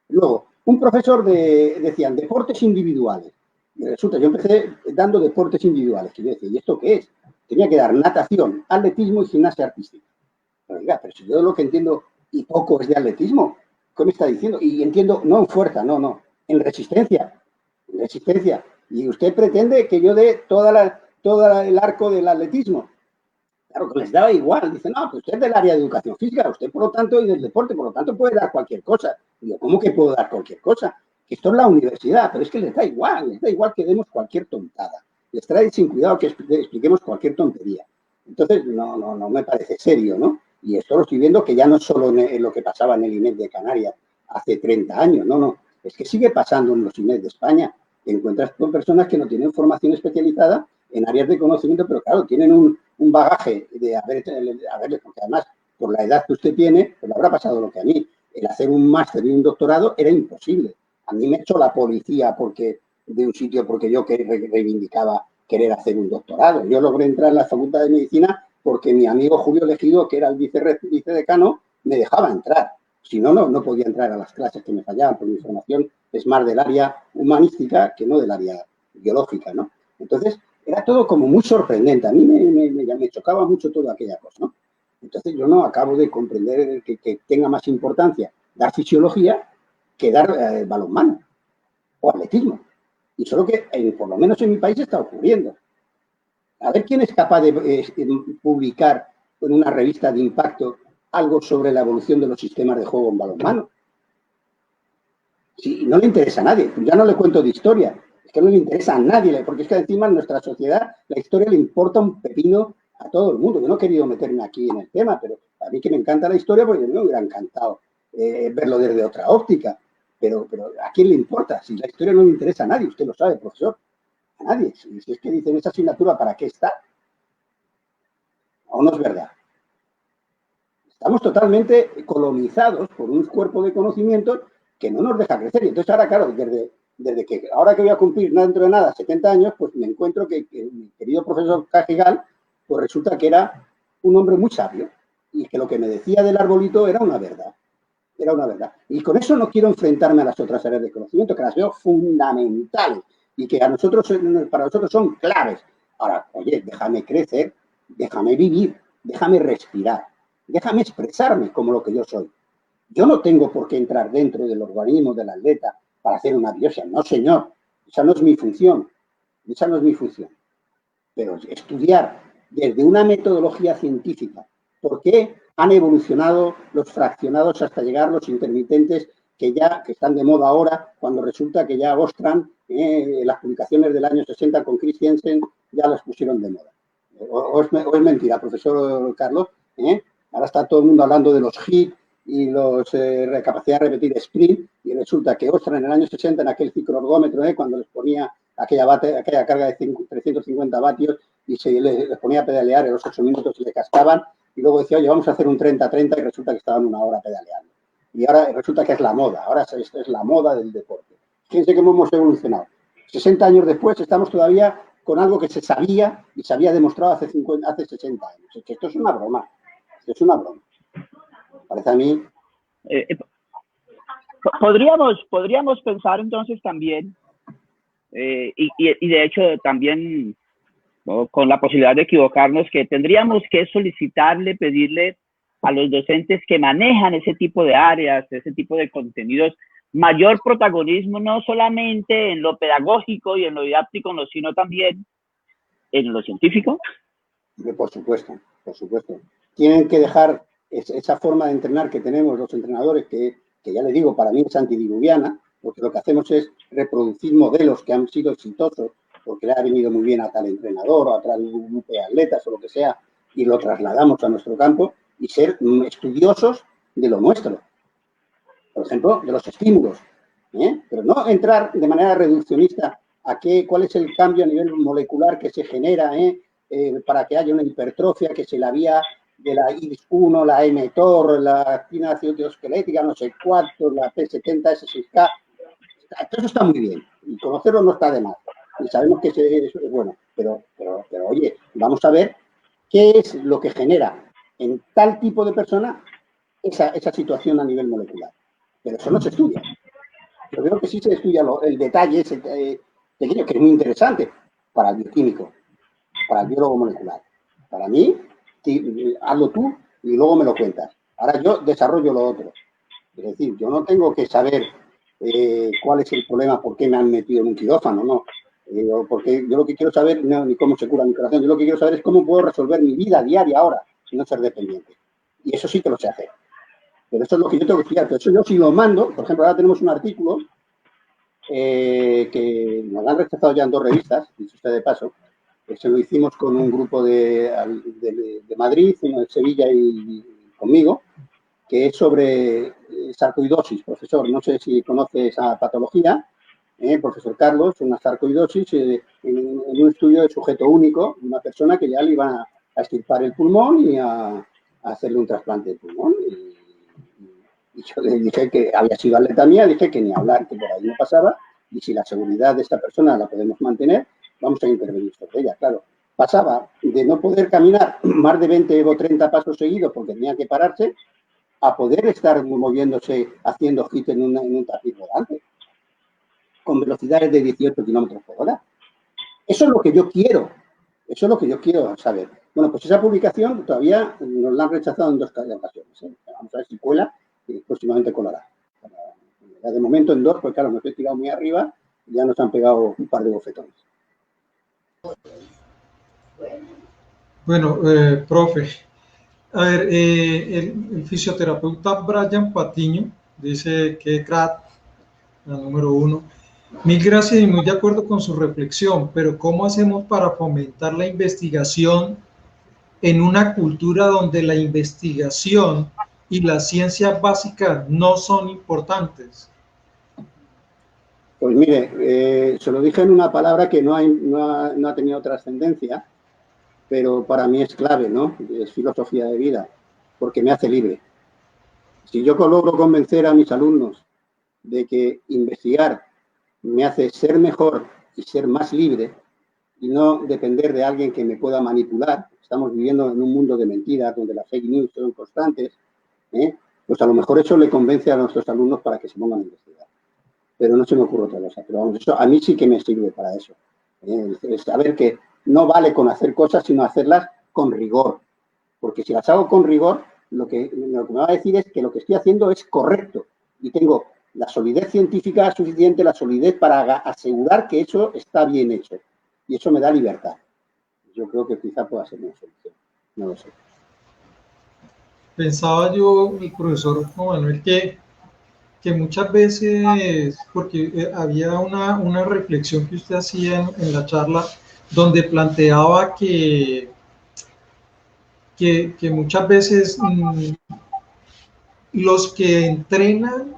D: Luego, un profesor decían deportes individuales. Y resulta, yo empecé dando deportes individuales. Y yo decía, ¿y esto qué es? Tenía que dar natación, atletismo y gimnasia artística. Pero diga, pero si yo lo que entiendo y poco es de atletismo, ¿qué me está diciendo? Y entiendo, no en fuerza, no, en resistencia. Resistencia. Y usted pretende que yo dé todo el arco del atletismo. Claro, que les daba igual. Dice, no, pues usted es del área de educación física, usted por lo tanto, y del deporte, por lo tanto puede dar cualquier cosa. Digo, ¿cómo que puedo dar cualquier cosa? Que esto es la universidad, pero es que les da igual que demos cualquier tontada. Les trae sin cuidado que expliquemos cualquier tontería. Entonces, no me parece serio, ¿no? Y esto lo estoy viendo que ya no es solo en lo que pasaba en el INEF de Canarias hace 30 años, no. Es que sigue pasando en los INEF de España. Te encuentras con personas que no tienen formación especializada en áreas de conocimiento, pero claro, tienen un bagaje de haber, porque además, por la edad que usted tiene, pues le habrá pasado lo que a mí. El hacer un máster y un doctorado era imposible. A mí me echó la policía de un sitio porque yo reivindicaba querer hacer un doctorado. Yo logré entrar en la Facultad de Medicina porque mi amigo Julio Legido, que era el vicedecano, me dejaba entrar. Si no, no podía entrar a las clases que me fallaban, porque mi formación es más del área humanística que no del área biológica, ¿no? Entonces, era todo como muy sorprendente. A mí me chocaba mucho toda aquella cosa, ¿no? Entonces, yo no acabo de comprender que tenga más importancia dar fisiología que dar balonmano o atletismo. Y solo que, por lo menos en mi país, está ocurriendo. A ver quién es capaz de publicar en una revista de impacto algo sobre la evolución de los sistemas de juego en balonmano. Si no le interesa a nadie, ya no le cuento de historia, es que no le interesa a nadie, porque es que encima en nuestra sociedad la historia le importa un pepino a todo el mundo. Yo no he querido meterme aquí en el tema, pero a mí que me encanta la historia, porque a mí me hubiera encantado verlo desde otra óptica. Pero ¿a quién le importa? Si la historia no le interesa a nadie, usted lo sabe, profesor. A nadie. Si es que dicen esa asignatura, ¿para qué está? ¿O no es verdad? Estamos totalmente colonizados por un cuerpo de conocimientos que no nos deja crecer. Y entonces ahora, claro, desde que ahora que voy a cumplir dentro de nada 70 años, pues me encuentro que mi querido profesor Cajigal, pues resulta que era un hombre muy sabio y que lo que me decía del arbolito era una verdad. Era una verdad. Y con eso no quiero enfrentarme a las otras áreas de conocimiento, que las veo fundamentales y que para nosotros son claves. Ahora, oye, déjame crecer, déjame vivir, déjame respirar, déjame expresarme como lo que yo soy. Yo no tengo por qué entrar dentro del organismo del atleta para hacer una biopsia. No, señor. Esa no es mi función. Esa no es mi función. Pero estudiar desde una metodología científica por qué han evolucionado los fraccionados hasta llegar los intermitentes que están de moda ahora, cuando resulta que ya Ostran, las publicaciones del año 60 con Christiansen, ya las pusieron de moda. ¿O es mentira, profesor Carlos? Ahora está todo el mundo hablando de los HIIT y los capacidad de repetir sprint, y resulta que Ostran en el año 60, en aquel cicloergómetro, cuando les ponía aquella carga de 350 vatios y les ponía a pedalear en los 8 minutos y le cascaban, y luego decía, oye, vamos a hacer un 30-30 y resulta que estaban una hora pedaleando. Y ahora resulta que es la moda, ahora es la moda del deporte. Fíjense cómo hemos evolucionado. 60 años después estamos todavía con algo que se sabía y se había demostrado hace 60 años. Es que esto es una broma. Esto es una broma. Parece a mí.
E: Podríamos pensar entonces también, y de hecho también, ¿no?, con la posibilidad de equivocarnos, que tendríamos que solicitarle, pedirle a los docentes que manejan ese tipo de áreas, ese tipo de contenidos, mayor protagonismo, no solamente en lo pedagógico y en lo didáctico, sino también en lo científico.
D: Por supuesto, por supuesto. Tienen que dejar esa forma de entrenar que tenemos los entrenadores, que ya les digo, para mí es antidiluviana, porque lo que hacemos es reproducir modelos que han sido exitosos, porque le ha venido muy bien a tal entrenador o a tal grupo de atletas o lo que sea, y lo trasladamos a nuestro campo y ser estudiosos de lo nuestro. Por ejemplo, de los estímulos. Pero no entrar de manera reduccionista a cuál es el cambio a nivel molecular que se genera para que haya una hipertrofia, que se la vía de la IDIS-1, la mTOR, la actina osteoesquelética, no sé cuánto, la P70, S6K. Eso está muy bien. Y conocerlo no está de más. Y sabemos que eso es bueno. Pero oye, vamos a ver qué es lo que genera en tal tipo de persona esa situación a nivel molecular. Pero eso no se estudia. Yo creo que sí se estudia el detalle ese pequeño, que es muy interesante para el bioquímico, para el biólogo molecular. Para mí, hazlo tú y luego me lo cuentas. Ahora yo desarrollo lo otro. Es decir, yo no tengo que saber cuál es el problema, por qué me han metido en un quirófano, ¿no? Porque yo lo que quiero saber, no ni cómo se cura mi corazón, yo lo que quiero saber es cómo puedo resolver mi vida diaria ahora, sin no ser dependiente. Y eso sí que lo sé hacer. Pero eso es lo que yo tengo que estudiar. Pero eso yo si lo mando, por ejemplo, ahora tenemos un artículo que nos han rechazado ya en 2 revistas, dicho usted de paso, que se lo hicimos con un grupo de Madrid, uno de Sevilla y conmigo, que es sobre sarcoidosis, profesor. No sé si conoce esa patología, profesor Carlos, una sarcoidosis en un estudio de sujeto único, una persona que ya le iban a extirpar el pulmón y a hacerle un trasplante de pulmón. Y yo le dije que había sido alerta mía, dije que ni hablar, que por ahí no pasaba, y si la seguridad de esta persona la podemos mantener, vamos a intervenir sobre ella. Claro, pasaba de no poder caminar más de 20 o 30 pasos seguidos porque tenía que pararse, a poder estar moviéndose, haciendo hit en un tapiz rodante, con velocidades de 18 kilómetros por hora. Eso es lo que yo quiero. Eso es lo que yo quiero saber. Bueno, pues esa publicación todavía nos la han rechazado en 2 ocasiones. Vamos a ver si cuela y próximamente colará. De momento en 2, pues claro, me he tirado muy arriba y ya nos han pegado un par de bofetones.
C: Bueno, profe, a ver, el fisioterapeuta Brian Patiño dice que crack, la número 1. Mil gracias y muy de acuerdo con su reflexión, pero ¿cómo hacemos para fomentar la investigación en una cultura donde la investigación y las ciencias básicas no son importantes?
D: Pues mire, se lo dije en una palabra que no ha tenido trascendencia, pero para mí es clave, ¿no? Es filosofía de vida, porque me hace libre. Si yo logro convencer a mis alumnos de que investigar me hace ser mejor y ser más libre y no depender de alguien que me pueda manipular, estamos viviendo en un mundo de mentiras donde las fake news son constantes, pues a lo mejor eso le convence a nuestros alumnos para que se pongan a investigar. Pero no se me ocurre otra cosa. Pero vamos, eso a mí sí que me sirve para eso. Es saber que no vale con hacer cosas, sino hacerlas con rigor. Porque si las hago con rigor, lo que me va a decir es que lo que estoy haciendo es correcto. Y tengo la solidez científica suficiente, la solidez para asegurar que eso está bien hecho. Y eso me da libertad. Yo creo que quizá pueda ser una solución. No lo sé.
C: Pensaba yo, el profesor Juan Manuel, que muchas veces, porque había una reflexión que usted hacía en la charla, donde planteaba que muchas veces los que entrenan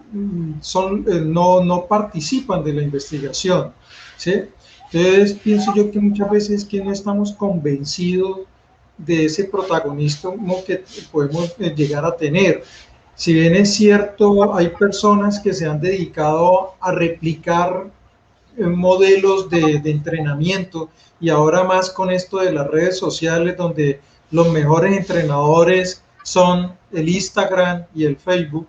C: no participan de la investigación, ¿sí? Entonces pienso yo que muchas veces que no estamos convencidos de ese protagonismo que podemos llegar a tener. Si bien es cierto, hay personas que se han dedicado a replicar modelos de entrenamiento y ahora más con esto de las redes sociales donde los mejores entrenadores son el Instagram y el Facebook,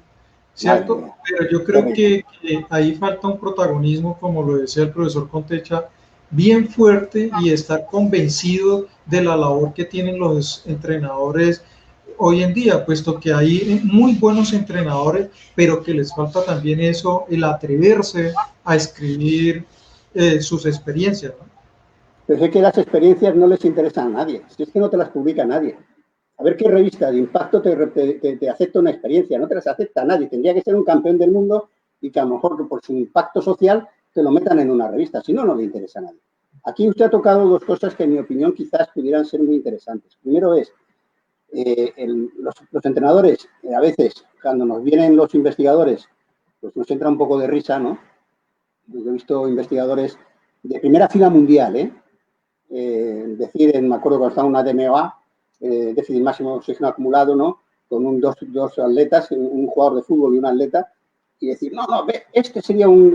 C: ¿cierto? Pero yo creo que ahí falta un protagonismo, como lo decía el profesor Contecha, bien fuerte y estar convencido de la labor que tienen los entrenadores hoy en día, puesto que hay muy buenos entrenadores, pero que les falta también eso, el atreverse a escribir sus experiencias, ¿no?
D: Pero es que las experiencias no les interesan a nadie, si es que no te las publica nadie. A ver qué revista de impacto te acepta una experiencia, no te las acepta nadie. Tendría que ser un campeón del mundo y que a lo mejor por su impacto social te lo metan en una revista, si no, no le interesa a nadie. Aquí usted ha tocado 2 cosas que en mi opinión quizás pudieran ser muy interesantes. Primero es, los entrenadores, a veces, cuando nos vienen los investigadores, pues nos entra un poco de risa, ¿no? Yo he visto investigadores de primera fila mundial, decir, me acuerdo cuando estaba en una DMOA, déficit máximo de oxígeno acumulado, ¿no? Con dos atletas, un jugador de fútbol y un atleta, y decir, no, este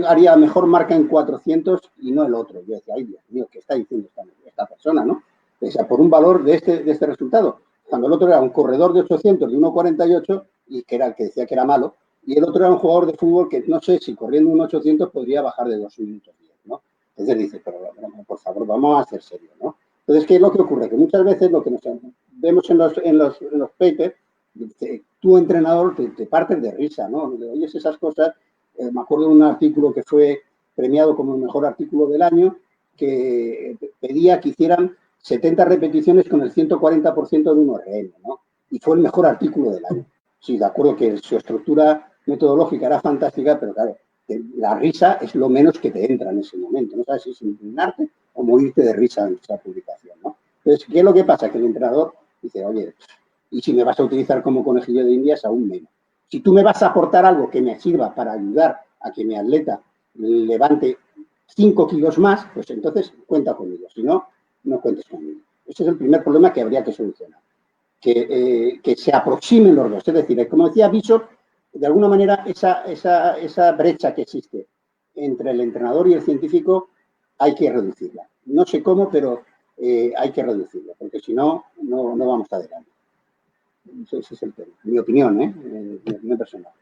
D: haría mejor marca en 400 y no el otro. Yo decía, ay, Dios mío, ¿qué está diciendo esta persona, no? O sea, por un valor de este resultado. Cuando el otro era un corredor de 800 de 1,48 y que era el que decía que era malo, y el otro era un jugador de fútbol que no sé si corriendo un 800 podría bajar de 2 minutos 10, ¿no? Entonces dice, pero por favor, vamos a ser serios, ¿no? Entonces, ¿qué es lo que ocurre? Que muchas veces lo que nos vemos en los papers, tu entrenador te partes de risa, ¿no? Le oyes esas cosas Me acuerdo de un artículo que fue premiado como el mejor artículo del año, que pedía que hicieran 70 repeticiones con el 140% de un ORM, ¿no? Y fue el mejor artículo del año. Sí, de acuerdo que su estructura metodológica era fantástica, pero claro, la risa es lo menos que te entra en ese momento. No sabes si es indignarte o morirte de risa en esa publicación, ¿no? Entonces, ¿qué es lo que pasa? Que el entrenador dice, oye, y si me vas a utilizar como conejillo de indias, aún menos. Si tú me vas a aportar algo que me sirva para ayudar a que mi atleta levante 5 kilos más, pues entonces cuenta conmigo. Si no, no cuentes conmigo. Ese es el primer problema que habría que solucionar. Que se aproximen los dos. Es decir, como decía Bishop, de alguna manera esa brecha que existe entre el entrenador y el científico hay que reducirla. No sé cómo, pero hay que reducirla, porque si no, no vamos adelante. Ese es el tema. Mi opinión, mi opinión personal.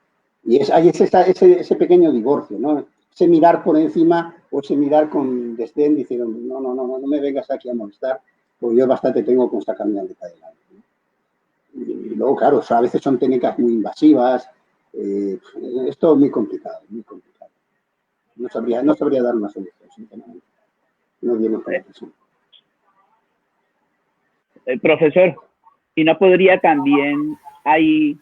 D: Y hay ese pequeño divorcio, ¿no? Ese mirar por encima o ese mirar con desdén, diciendo, no me vengas aquí a molestar, porque yo bastante tengo con sacar mi atleta adelante, ¿no? Y luego, claro, a veces son técnicas muy invasivas. Esto es muy complicado, muy complicado. No sabría dar una solución, sinceramente. No viene con la presión.
E: Profesor, ¿y no podría también ahí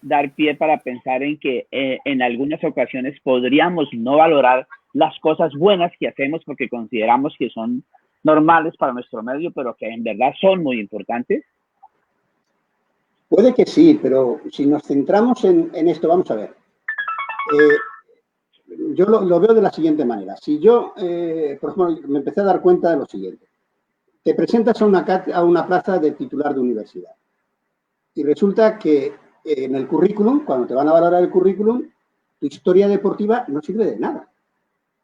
E: dar pie para pensar en que en algunas ocasiones podríamos no valorar las cosas buenas que hacemos porque consideramos que son normales para nuestro medio, pero que en verdad son muy importantes?
D: Puede que sí, pero si nos centramos en esto, vamos a ver. Yo lo veo de la siguiente manera. Si yo, por ejemplo, me empecé a dar cuenta de lo siguiente. Te presentas a una plaza de titular de universidad y resulta que en el currículum, cuando te van a valorar el currículum, tu historia deportiva no sirve de nada.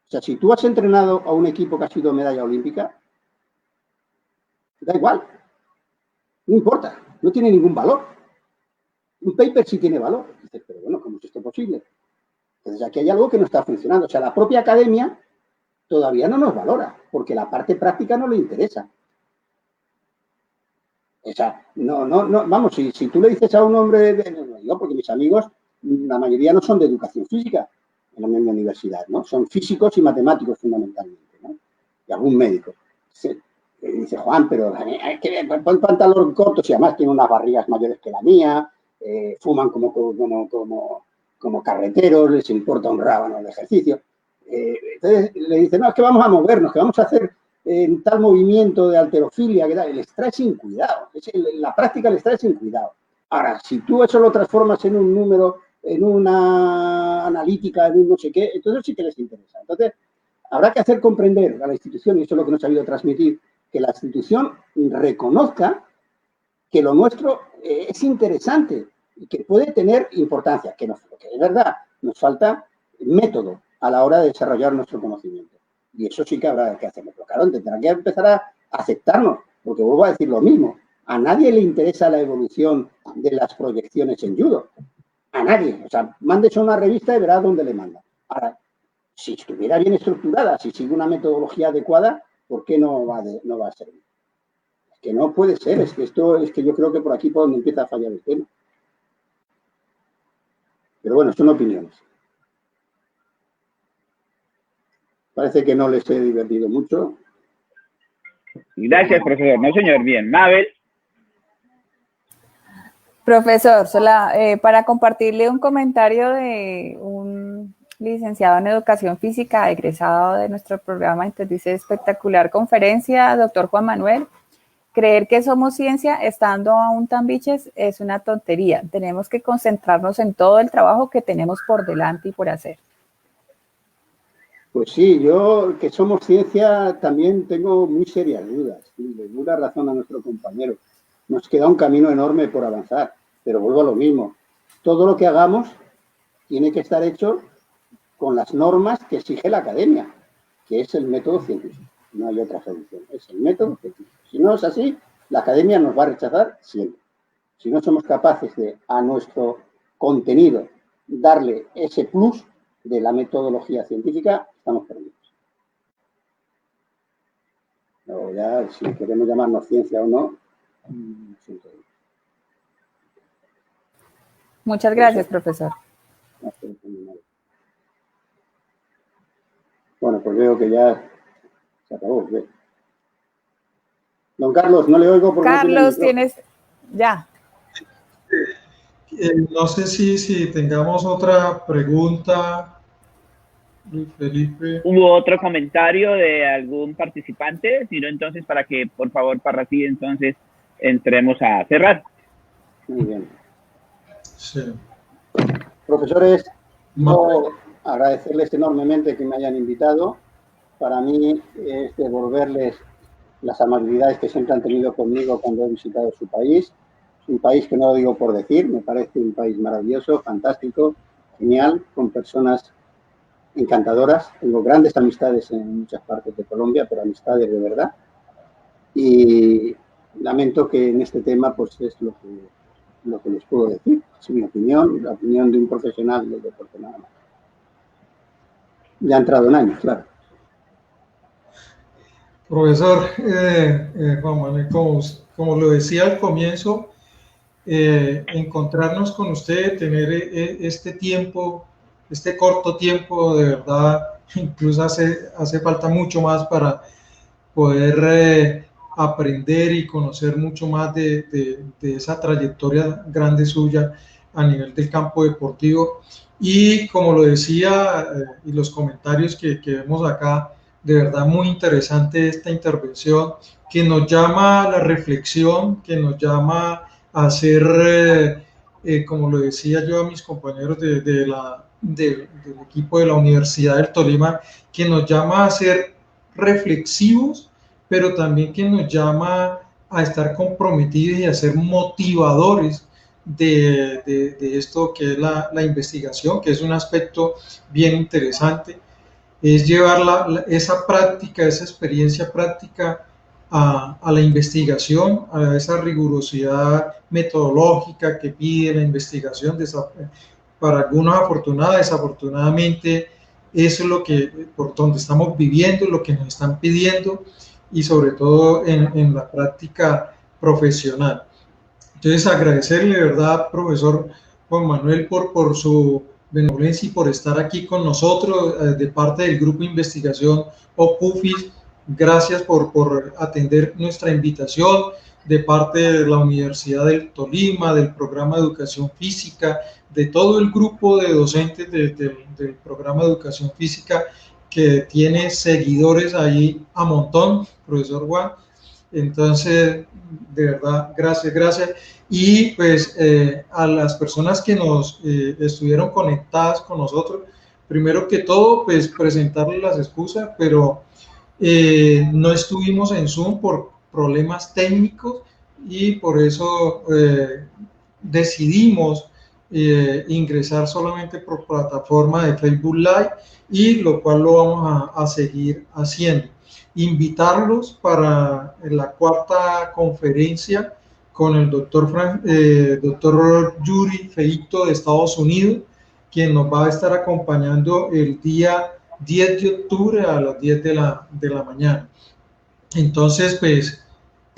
D: O sea, si tú has entrenado a un equipo que ha sido medalla olímpica, da igual. No importa. No tiene ningún valor. Un paper sí tiene valor. Dices, pero bueno, ¿cómo es esto posible? Entonces aquí hay algo que no está funcionando. O sea, la propia academia todavía no nos valora, porque la parte práctica no le interesa. O sea, vamos, si tú le dices a un hombre, yo, porque mis amigos, la mayoría no son de educación física en la misma universidad, ¿no? Son físicos y matemáticos fundamentalmente, ¿no? Y algún médico. Dice, Juan, pero hay que pon pantalón cortos y además tiene unas barrigas mayores que la mía, fuman como carreteros, les importa un rábano el ejercicio. Entonces le dicen, no, es que vamos a movernos, que vamos a hacer tal movimiento de halterofilia, que les trae sin cuidado. La práctica les trae sin cuidado. Ahora, si tú eso lo transformas en un número, en una analítica, en un no sé qué, entonces sí que les interesa. Entonces, habrá que hacer comprender a la institución, y eso es lo que nos ha sabido transmitir, que la institución reconozca que lo nuestro es interesante y que puede tener importancia, que es verdad, nos falta método a la hora de desarrollar nuestro conocimiento. Y eso sí que habrá que hacerlo. Pero claro, tendrá que empezar a aceptarnos, porque vuelvo a decir lo mismo. A nadie le interesa la evolución de las proyecciones en judo. A nadie. O sea, mándese una revista y verá dónde le manda. Ahora, si estuviera bien estructurada, si sigue una metodología adecuada, ¿por qué no va a servir? Es que no puede ser. Es que yo creo que por aquí por donde empieza a fallar el tema. Pero bueno, son opiniones. Parece que no les he divertido mucho.
E: Gracias, profesor. No, señor. Bien. Mabel.
F: Profesor, para compartirle un comentario de un licenciado en Educación Física, egresado de nuestro programa, entonces dice, espectacular conferencia, doctor Juan Manuel. Creer que somos ciencia estando aún tan biches es una tontería. Tenemos que concentrarnos en todo el trabajo que tenemos por delante y por hacer.
D: Pues sí, yo que somos ciencia también tengo muy serias dudas. Le doy la razón a nuestro compañero. Nos queda un camino enorme por avanzar, pero vuelvo a lo mismo. Todo lo que hagamos tiene que estar hecho con las normas que exige la academia, que es el método científico. No hay otra solución, es el método científico. Si no es así, la academia nos va a rechazar siempre. Si no somos capaces de, a nuestro contenido, darle ese plus de la metodología científica, estamos perdidos. Luego ya, si queremos llamarnos ciencia o no, siento.
F: Muchas gracias, profesor.
D: pues veo que ya se acabó. Bien. Don Carlos, no le oigo porque
F: Carlos,
D: no tiene
F: tienes, ya.
C: No sé si tengamos otra pregunta, Luis Felipe.
E: ¿Hubo otro comentario de algún participante? Si no, entonces, para que, por favor, Parrasí, entonces, entremos a cerrar.
D: Muy bien.
C: Sí.
D: Profesores, yo agradecerles enormemente que me hayan invitado. Para mí es devolverles las amabilidades que siempre han tenido conmigo cuando he visitado su país. Es un país que no lo digo por decir, me parece un país maravilloso, fantástico, genial, con personas encantadoras. Tengo grandes amistades en muchas partes de Colombia, pero amistades de verdad. Y lamento que en este tema pues es lo que les puedo decir. Es mi opinión, la opinión de un profesional del deporte nada más. Ya ha entrado en años, claro.
C: Profesor Juan Manuel, como lo decía al comienzo, encontrarnos con usted, tener este tiempo, este corto tiempo, de verdad, incluso hace falta mucho más para poder aprender y conocer mucho más de esa trayectoria grande suya a nivel del campo deportivo. Y como lo decía, y los comentarios que vemos acá, de verdad muy interesante esta intervención, que nos llama a la reflexión, que nos llama a hacer, como lo decía yo a mis compañeros del equipo de la Universidad del Tolima, que nos llama a ser reflexivos, pero también que nos llama a estar comprometidos y a ser motivadores de esto que es la investigación, que es un aspecto bien interesante, es llevar esa práctica, esa experiencia práctica a la investigación, a esa rigurosidad metodológica que pide la investigación. Para algunos afortunada, desafortunadamente, eso es lo que, por donde estamos viviendo, lo que nos están pidiendo, y sobre todo en la práctica profesional. Entonces, agradecerle, de verdad, profesor Juan Manuel, por su benevolencia y por estar aquí con nosotros de parte del Grupo de Investigación OCUFIS. Gracias por atender nuestra invitación de parte de la Universidad del Tolima, del programa de Educación Física, de todo el grupo de docentes del programa de Educación Física, que tiene seguidores ahí a montón, profesor Juan. Entonces, de verdad, gracias. Y pues a las personas que nos estuvieron conectadas con nosotros, primero que todo, pues presentarles las excusas, pero no estuvimos en Zoom por problemas técnicos y por eso decidimos ingresar solamente por plataforma de Facebook Live, y lo cual lo vamos a seguir haciendo. Invitarlos para la cuarta conferencia con el doctor Yuri Feito de Estados Unidos, quien nos va a estar acompañando el día 10 de octubre a las 10 de la mañana. Entonces, pues,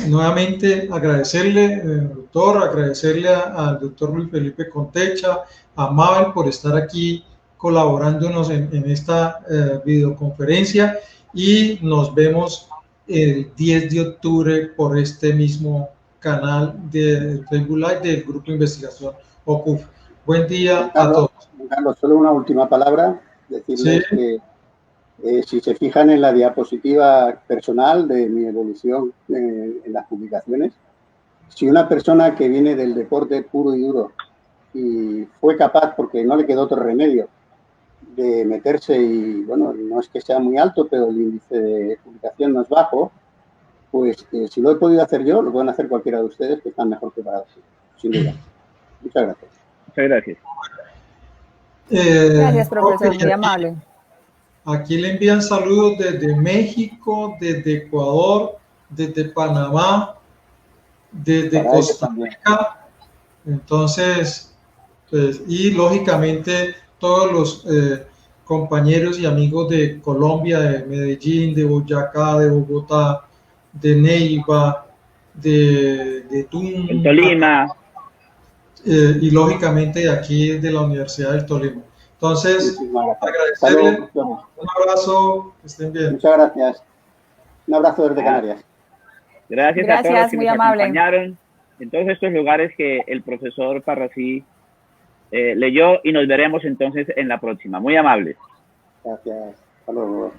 C: nuevamente agradecerle, doctor, agradecerle al doctor Luis Felipe Contecha, a Mabel, por estar aquí colaborándonos en esta videoconferencia, y nos vemos el 10 de octubre por este mismo canal de Facebook Live del Grupo de Investigación OCUF. Buen día a todos.
D: Carlos, solo una última palabra, decirles que si se fijan en la diapositiva personal de mi evolución en las publicaciones, si una persona que viene del deporte puro y duro y fue capaz, porque no le quedó otro remedio, de meterse, y bueno, no es que sea muy alto, pero el índice de publicación no es bajo, pues si lo he podido hacer yo, lo pueden hacer cualquiera de ustedes que están mejor preparados, sin duda. Muchas gracias.
E: Muchas gracias.
F: Gracias, profesor, muy amable.
C: Aquí le envían saludos desde México, desde Ecuador, desde Panamá, desde Costa Rica. Entonces, pues, y lógicamente todos los compañeros y amigos de Colombia, de Medellín, de Boyacá, de Bogotá, de Neiva, de Tunja,
E: Tolima.
C: Y lógicamente de aquí de la Universidad del Tolima. Entonces,
D: Muchísimas gracias.
C: agradecerle,
D: Hasta luego.
C: un abrazo, que estén bien.
D: Muchas gracias. Un abrazo desde Canarias.
E: Gracias a todos los
F: Gracias,
E: que
F: muy
E: nos
F: amable.
E: acompañaron en todos estos lugares que el profesor Parrasí leyó, y nos veremos entonces en la próxima. Muy amables.
D: Gracias. Hasta luego.